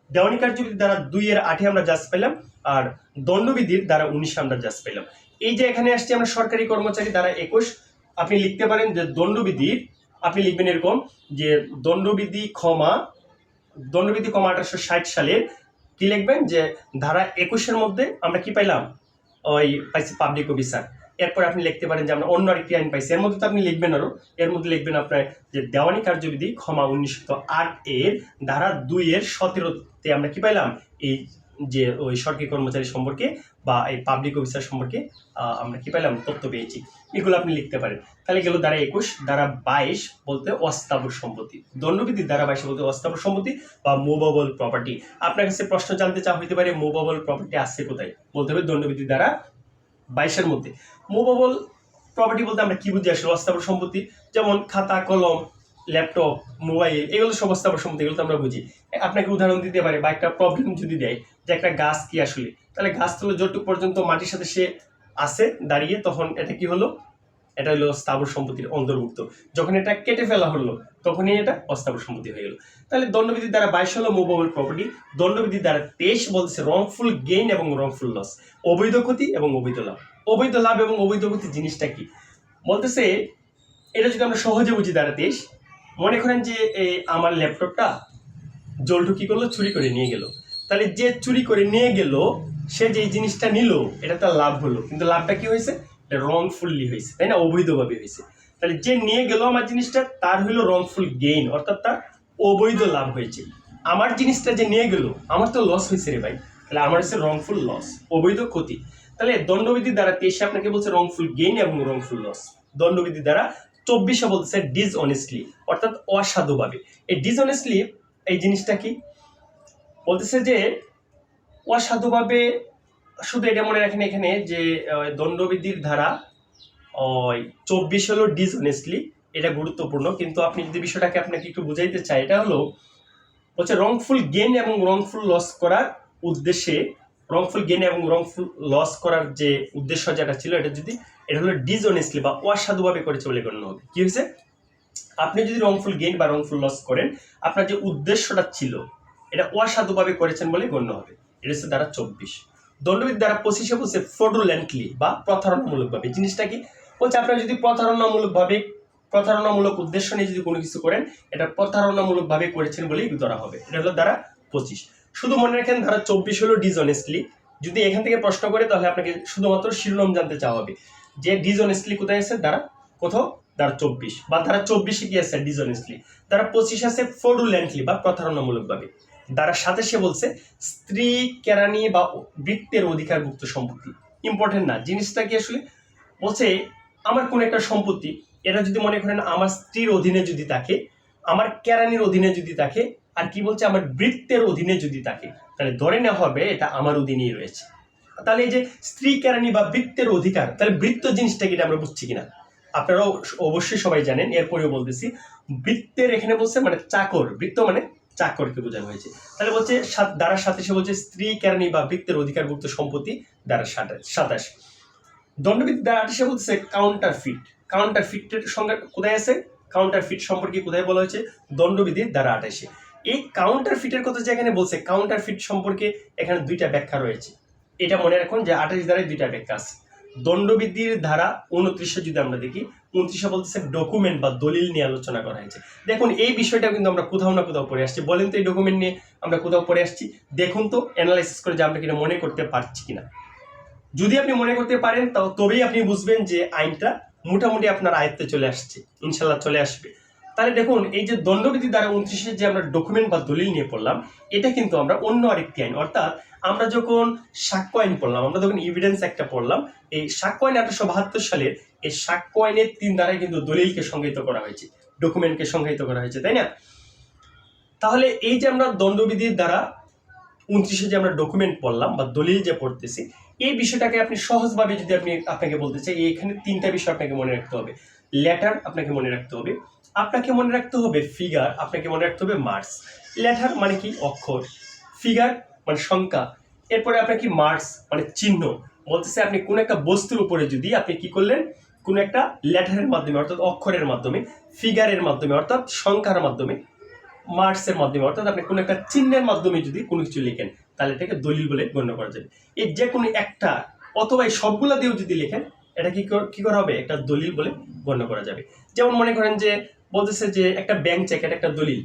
A: দেওয়ানি কার্যবিধির দ্বারা 2-এর 8-এ আমরা জাজ পেলাম, আর দণ্ডবিধির দ্বারা 19-এ আমরা জাজ পেলাম। এই যে এখানে আসছে আমরা সরকারি কর্মচারী দ্বারা 21, আপনি লিখতে পারেন যে দণ্ডবিধির, আপনি লিখবেন এরকম যে দণ্ডবিধি 1860 সালের কি লিখবেন যে ধারা 21-এর মধ্যে আমরা কি পাইলাম, ওই পাইছি পাবলিক অফিসার। এরপর আপনি লিখতে পারেন যে আমরা অন্য আরেকটি আইন পাইছি, এর মধ্যে তো আপনি লিখবেন আরো, এর মধ্যে লিখবেন আপনার যে দেওয়ানি কার্যবিধি 1908 এর ধারা 2-এর 17-তে আমরা কি পাইলাম, এই যে ওই সরকারি কর্মচারী সম্পর্কে বা এই পাবলিক অফিসার সম্পর্কে আমরা কি পেলাম, তথ্য পেয়েছি। এগুলো আপনি লিখতে পারেন। তাহলে গেল দ্বারা 21। দ্বারা 22 বলতে অস্থাবর সম্পত্তি। দণ্ডবিধির দ্বারা 22 বলতে অস্থাবর সম্পত্তি বা মুভেবল প্রপার্টি। আপনার কাছে প্রশ্ন জানতে চাওয়া হইতে পারে মুভেবল প্রপার্টি আছে কোথায়? বলতে হবে দণ্ডবিধির দ্বারা 22-এর মধ্যে। মুভেবল প্রপার্টি বলতে আমরা কি বুঝি আসলে? অস্থাবর সম্পত্তি, যেমন খাতা কলম, ল্যাপটপ, মোবাইল, এগুলো সব অস্থাবর সম্পত্তি, এগুলো তো আমরা বুঝি। আপনাকে উদাহরণ দিতে পারে বা একটা প্রবলেম যদি দেয় যে একটা গাছ কি আসলে, তাহলে গাছ হলো যতটুকু পর্যন্ত মাটির সাথে সে আছে দাঁড়িয়ে, তখন এটা কি হলো, এটা হলো স্থাবর সম্পত্তির অন্তর্ভুক্ত। যখন এটা কেটে ফেলা হলো তখনই এটা অস্থাবর সম্পত্তি হয়ে গেল। তাহলে দণ্ডবিধির দ্বারা 22 হলো মুভেবল প্রপার্টি। দণ্ডবিধির দ্বারা 23 বলছে রংফুল গেইন এবং রংফুল লস, অবৈধ ক্ষতি এবং অবৈধ লাভ। অবৈধ লাভ এবং অবৈধ ক্ষতি জিনিসটা কি বলতেছে, এটা যদি আমরা সহজে বুঝি দ্বারা 23, মনে করেন যে এই আমার ল্যাপটপটা জলটু কি করলো, চুরি করে নিয়ে গেল। তাহলে যে চুরি করে নিয়ে গেল সে যে জিনিসটা নিল এটা তার লাভ হলো, কিন্তু লাভটা কি হয়েছে, রংফুললি হয়েছে, তাই না, অবৈধভাবে হয়েছে। তাহলে যে নিয়ে গেল আমার জিনিসটা তার হইলো রংফুল গেইন, অর্থাৎ তার অবৈধ লাভ হয়েছে। আমার জিনিসটা যে নিয়ে গেল আমার তো লস হয়েছে রে ভাই, তাহলে আমার হচ্ছে রংফুল লস, অবৈধ ক্ষতি। তাহলে দণ্ডবিধির দ্বারা 23 আপনাকে বলছে রংফুল গেইন এবং রংফুল লস। দণ্ডবিধির দ্বারা 24 বলছে ডিসঅনেস্টলি, অর্থাৎ অসাধুভাবে। এই ডিসঅনেস্টলি এই জিনিসটা কি বলতেছে যে অসাধুভাবে, শুধু এটা মনে রাখেন এখানে যে দণ্ডবিধির ধারা 24 হলো ডিসঅনেস্টলি, এটা গুরুত্বপূর্ণ। কিন্তু আপনি যদি বিষয়টাকে আপনাকে একটু বুঝাইতে চাই, এটা হলো হচ্ছে রংফুল গেইন এবং রংফুল লস করার উদ্দেশ্যে, রংফুল গেইন এবং রংফুল লস করার যে উদ্দেশ্য যেটা ছিল, এটা হলো ডিসঅনেস্টলি বা অসাধুভাবে করেছে বলে গণ্য হবে। কি হয়েছে? আপনি যদি রংফুল গেইন বা রংফুল লস করেন, আপনার যে উদ্দেশ্যটা ছিল এটা অসাধুভাবে করেছেন বলে গণ্য হবে। এটা হচ্ছে ধারা 24। দণ্ডবিধি ধারা 25 বলছে ফ্রডুলেন্টলি বা প্রতারণামূলকভাবে। জিনিসটা কি বলছে? আপনারা যদি প্রতারণামূলক উদ্দেশ্য নিয়ে যদি কোনো কিছু করেন, এটা প্রতারণামূলকভাবে করেছেন বলেই ধরা হবে। এটা হলো ধারা 25। শুধু মনে রাখেন ধারা 24 হলো ডিসঅনেস্টলি। যদি এখান থেকে প্রশ্ন করে তাহলে আপনাকে শুধুমাত্র শিরোনাম জানতে চাওয়া হবে যে ডিসঅনেস্টলি কোথায় আছে, কোথাও ধারা 24 বা ধারা 24 কি আছে ডিসঅনেস্টলি। ধারা 25 আছে ফ্রডুলেন্টলি বা প্রতারণামূলকভাবে। ধারা 27 বলছে স্ত্রী, কেরানি বা বৃত্তের অধিকারভুক্ত সম্পত্তি। ইম্পর্টেন্ট না জিনিসটা কি আসলে বলছে, আমার কোন একটা সম্পত্তি, এটা যদি মনে করেন আমার স্ত্রীর অধীনে যদি থাকে, আমার কেরানির অধীনে যদি থাকে, আর কি বলছে আমার বৃত্তের অধীনে যদি থাকে, তাহলে ধরে নেওয়া হবে এটা আমার অধীনেই রয়েছে। তাহলে এই যে স্ত্রী, কেরানি বা বৃত্তের অধিকার, তাহলে বৃত্ত জিনিসটা কি আমরা বুঝছি কিনা? আপনারাও অবশ্যই সবাই জানেন, এরপরেও বলতেছি। বৃত্তের এখানে বলছে মানে চাকর, বৃত্ত মানে চাকরকে বোঝানো হয়েছে। তাহলে বলছে ধারা 27 বলছে স্ত্রী, কেরানি বা বৃত্তের অধিকারভুক্ত সম্পত্তি। ধারা 27। দণ্ডবিধি ধারা 28 বলছে কাউন্টারফিট। কাউন্টারফিটের সংজ্ঞা কোথায় আছে? কাউন্টারফিট সম্পর্কে কোথায় বলা হয়েছে? দণ্ডবিধির ধারা 28। এই কাউন্টারফিটের কথা যে এখানে বলছে, কাউন্টারফিট সম্পর্কে এখানে দুইটা ব্যাখ্যা রয়েছে। এটা মনে রাখুন যে 28 ধারায় দুইটা ব্যাখ্যা আছে। দণ্ডবিধির ধারা 29 যদি আমরা দেখি, 29 বলতেছে ডকুমেন্ট বা দলিল নিয়ে আলোচনা করা হয়েছে। দেখুন এই বিষয়টা কিন্তু আমরা কোথাও না কোথাও পড়ে আসছি। বলেন তো এই ডকুমেন্ট নিয়ে আমরা কোথাও পড়ে আসছি? দেখুন তো অ্যানালাইসিস করে যে আমরা কিনা মনে করতে পারছি কিনা। যদি আপনি মনে করতে পারেন তবেই আপনি বুঝবেন যে আইনটা মোটামুটি আপনার আয়ত্তে চলে আসছে, ইনশাল্লাহ চলে আসবে। তাহলে দেখুন এই যে দণ্ডবিধি ধারা 29 যে আমরা ডকুমেন্ট বা দলিল নিয়ে পড়লাম, এটা কিন্তু আমরা অন্য আরেকটি আইন, অর্থাৎ আমরা যখন সাক্ষ্য আইন পড়লাম, আমরা যখন এভিডেন্স একটা পড়লাম, এই সাক্ষ্য আইন 1872 সালের এই সাক্ষ্য আইনের 3 ধারায় কিন্তু দলিলকে সংজ্ঞায়িত করা হয়েছে, ডকুমেন্টকে সংজ্ঞায়িত করা হয়েছে, তাই না? তাহলে এই যে আমরা দণ্ডবিধির দ্বারা 29 যে আমরা ডকুমেন্ট পড়লাম বা দলিল যে পড়তেছি, এই বিষয়টাকে আপনি সহজভাবে যদি আপনাকে বলতে চাই, এখানে 3টা বিষয় আপনাকে মনে রাখতে হবে। লেটার আপনাকে মনে রাখতে হবে, আপনাকে মনে রাখতে হবে ফিগার, আপনাকে মনে রাখতে হবে মার্কস। লেটার মানে কি? অক্ষর। ফিগার মানে সংখ্যা। এরপরে আপনার কি? মার্কস মানে চিহ্ন। বলতেছে আপনি কোন একটা বস্তুর উপরে যদি আপনি কি করলেন, কোন একটা লেটারের মাধ্যমে অর্থাৎ অক্ষরের মাধ্যমে, ফিগারের মাধ্যমে অর্থাৎ সংখ্যার মাধ্যমে, মার্কসের মাধ্যমে অর্থাৎ আপনি কোনো একটা চিহ্নের মাধ্যমে যদি কোনো কিছু লিখেন, তাহলে এটাকে দলিল বলে গণ্য করা যাবে। এই যে কোনো একটা অথবা এই সবগুলা দিয়েও যদি লিখেন, এটা কি করা হবে? একটা দলিল বলে গণ্য করা যাবে। যেমন মনে করেন যে বলতেছে যে একটা ব্যাংক চেক, এটা একটা দলিল।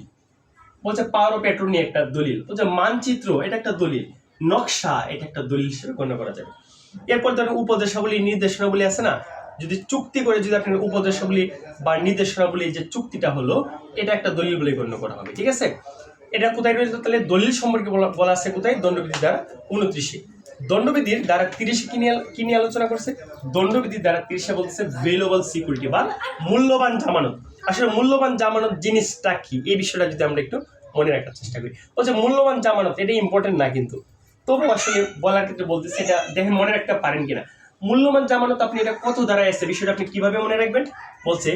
A: বলছে পাওয়ার অফ অ্যাটর্নি একটা দলিল। বলছে মানচিত্র, এটা একটা দলিল। নকশা, এটা একটা দলিল হিসেবে গণ্য করা যাবে। এরপর ধরেন উপদেশাবলী, নির্দেশনাবলী আছে না, যদি চুক্তি করে যদি আপনি উপদেশাবলী বা নির্দেশনাবলী যে চুক্তিটা হলো, এটা একটা দলিল বলে গণ্য করা হবে। ঠিক আছে? এটা কোথায় রয়েছে? তাহলে দলিল সম্পর্কে বলা আছে কোথায়? দণ্ডবিধির দ্বারা 29। দণ্ডবিধির দ্বারা 30 কি নিয়ে আলোচনা করছে? দণ্ডবিধির দ্বারা 30 বলছে ভ্যালুয়েবল সিকিউরিটি বা মূল্যবান জামানত। আসলে মূল্যবান জামানত জিনিসটা কি, এই বিষয়টা যদি আমরা একটু মনে রাখার চেষ্টা করি। বলছে মূল্যবান জামানত, এটা ইম্পর্টেন্ট না কিন্তু তবু আসলে বলার ক্ষেত্রে বলতেছে, এটা দেখেন মনে রাখতে পারেন কিনা। মূল্যবান জামানত আপনি এটা কত ধারায় আছে, বিষয়টা আপনি কিভাবে মনে রাখবেন? বলছে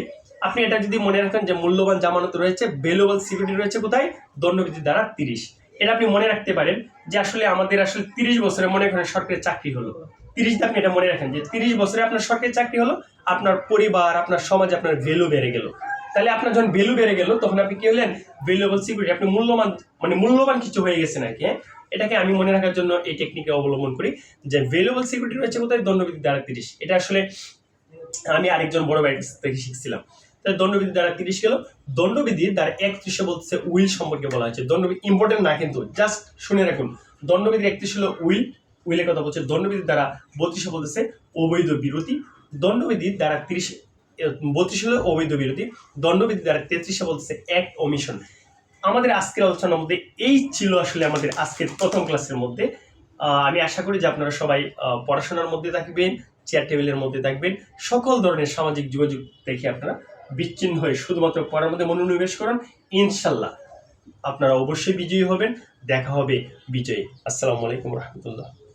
A: আপনি এটা যদি মনে রাখেন যে মূল্যবান জামানত রয়েছে, ভ্যালুয়েবল সিকিউরিটি রয়েছে কোথায়? দণ্ডবিধির দ্বারা 30। এটা আপনি মনে রাখতে পারেন যে আসলে আমাদের আসলে 30 বছরে মনে করেন সরকারি চাকরি হলো। 30 আপনি এটা মনে রাখেন যে 30 বছরে আপনার সরকারি চাকরি হলো, আপনার পরিবার, আপনার সমাজে আপনার ভ্যালু বেড়ে গেল। তাহলে আপনার যখন ভ্যালু বেড়ে গেল, তখন আপনি কি হলেন? ভ্যালুয়েবল সিকিউরিটি, আপনি মূল্যবান কিছু হয়ে গেছেন আর কি। এটাকে আমি মনে রাখার জন্য এই টেকনিকে অবলম্বন করি যে ভ্যালুয়েবল সিকিউরিটি রয়েছে কোথায়? দণ্ডবিধির দ্বারা 30। এটা আসলে আমি আরেকজন বড় ভাইয়ের কাছ থেকে শিখছিলাম। তাহলে দণ্ডবিধির দ্বারা 30 গেল। দণ্ডবিধির দ্বারা 31 বলছে উইল সম্পর্কে বলা হয়েছে। দণ্ডবিধি ইম্পর্টেন্ট না কিন্তু, জাস্ট শুনে রাখুন। দণ্ডবিধির 31 হলো উইলের কথা বলছে। দণ্ডবিধির দ্বারা 32 বলতেছে অবৈধ বিরতি। দণ্ডবিধির দ্বারা 32 হলো অবৈধ বিরতি। দণ্ডবিধির দ্বারা 33 বলতেছে অ্যাক্ট ওমিশন। আমাদের আজকের আলোচনার মধ্যে এই ছিল আসলে আমাদের আজকের প্রথম ক্লাসের মধ্যে। আমি আশা করি যে আপনারা সবাই পড়াশোনার মধ্যে থাকবেন, চেয়ার টেবিলের মধ্যে থাকবেন, সকল ধরনের সামাজিক যোগাযোগ দেখে আপনারা বিচ্ছিন্ন হয়ে শুধুমাত্র পড়ার মধ্যে মনোনিবেশ করুন। ইনশাল্লাহ আপনারা অবশ্যই বিজয়ী হবেন। দেখা হবে বিজয়ী। আসসালামু আলাইকুম রহমতুল্লাহ।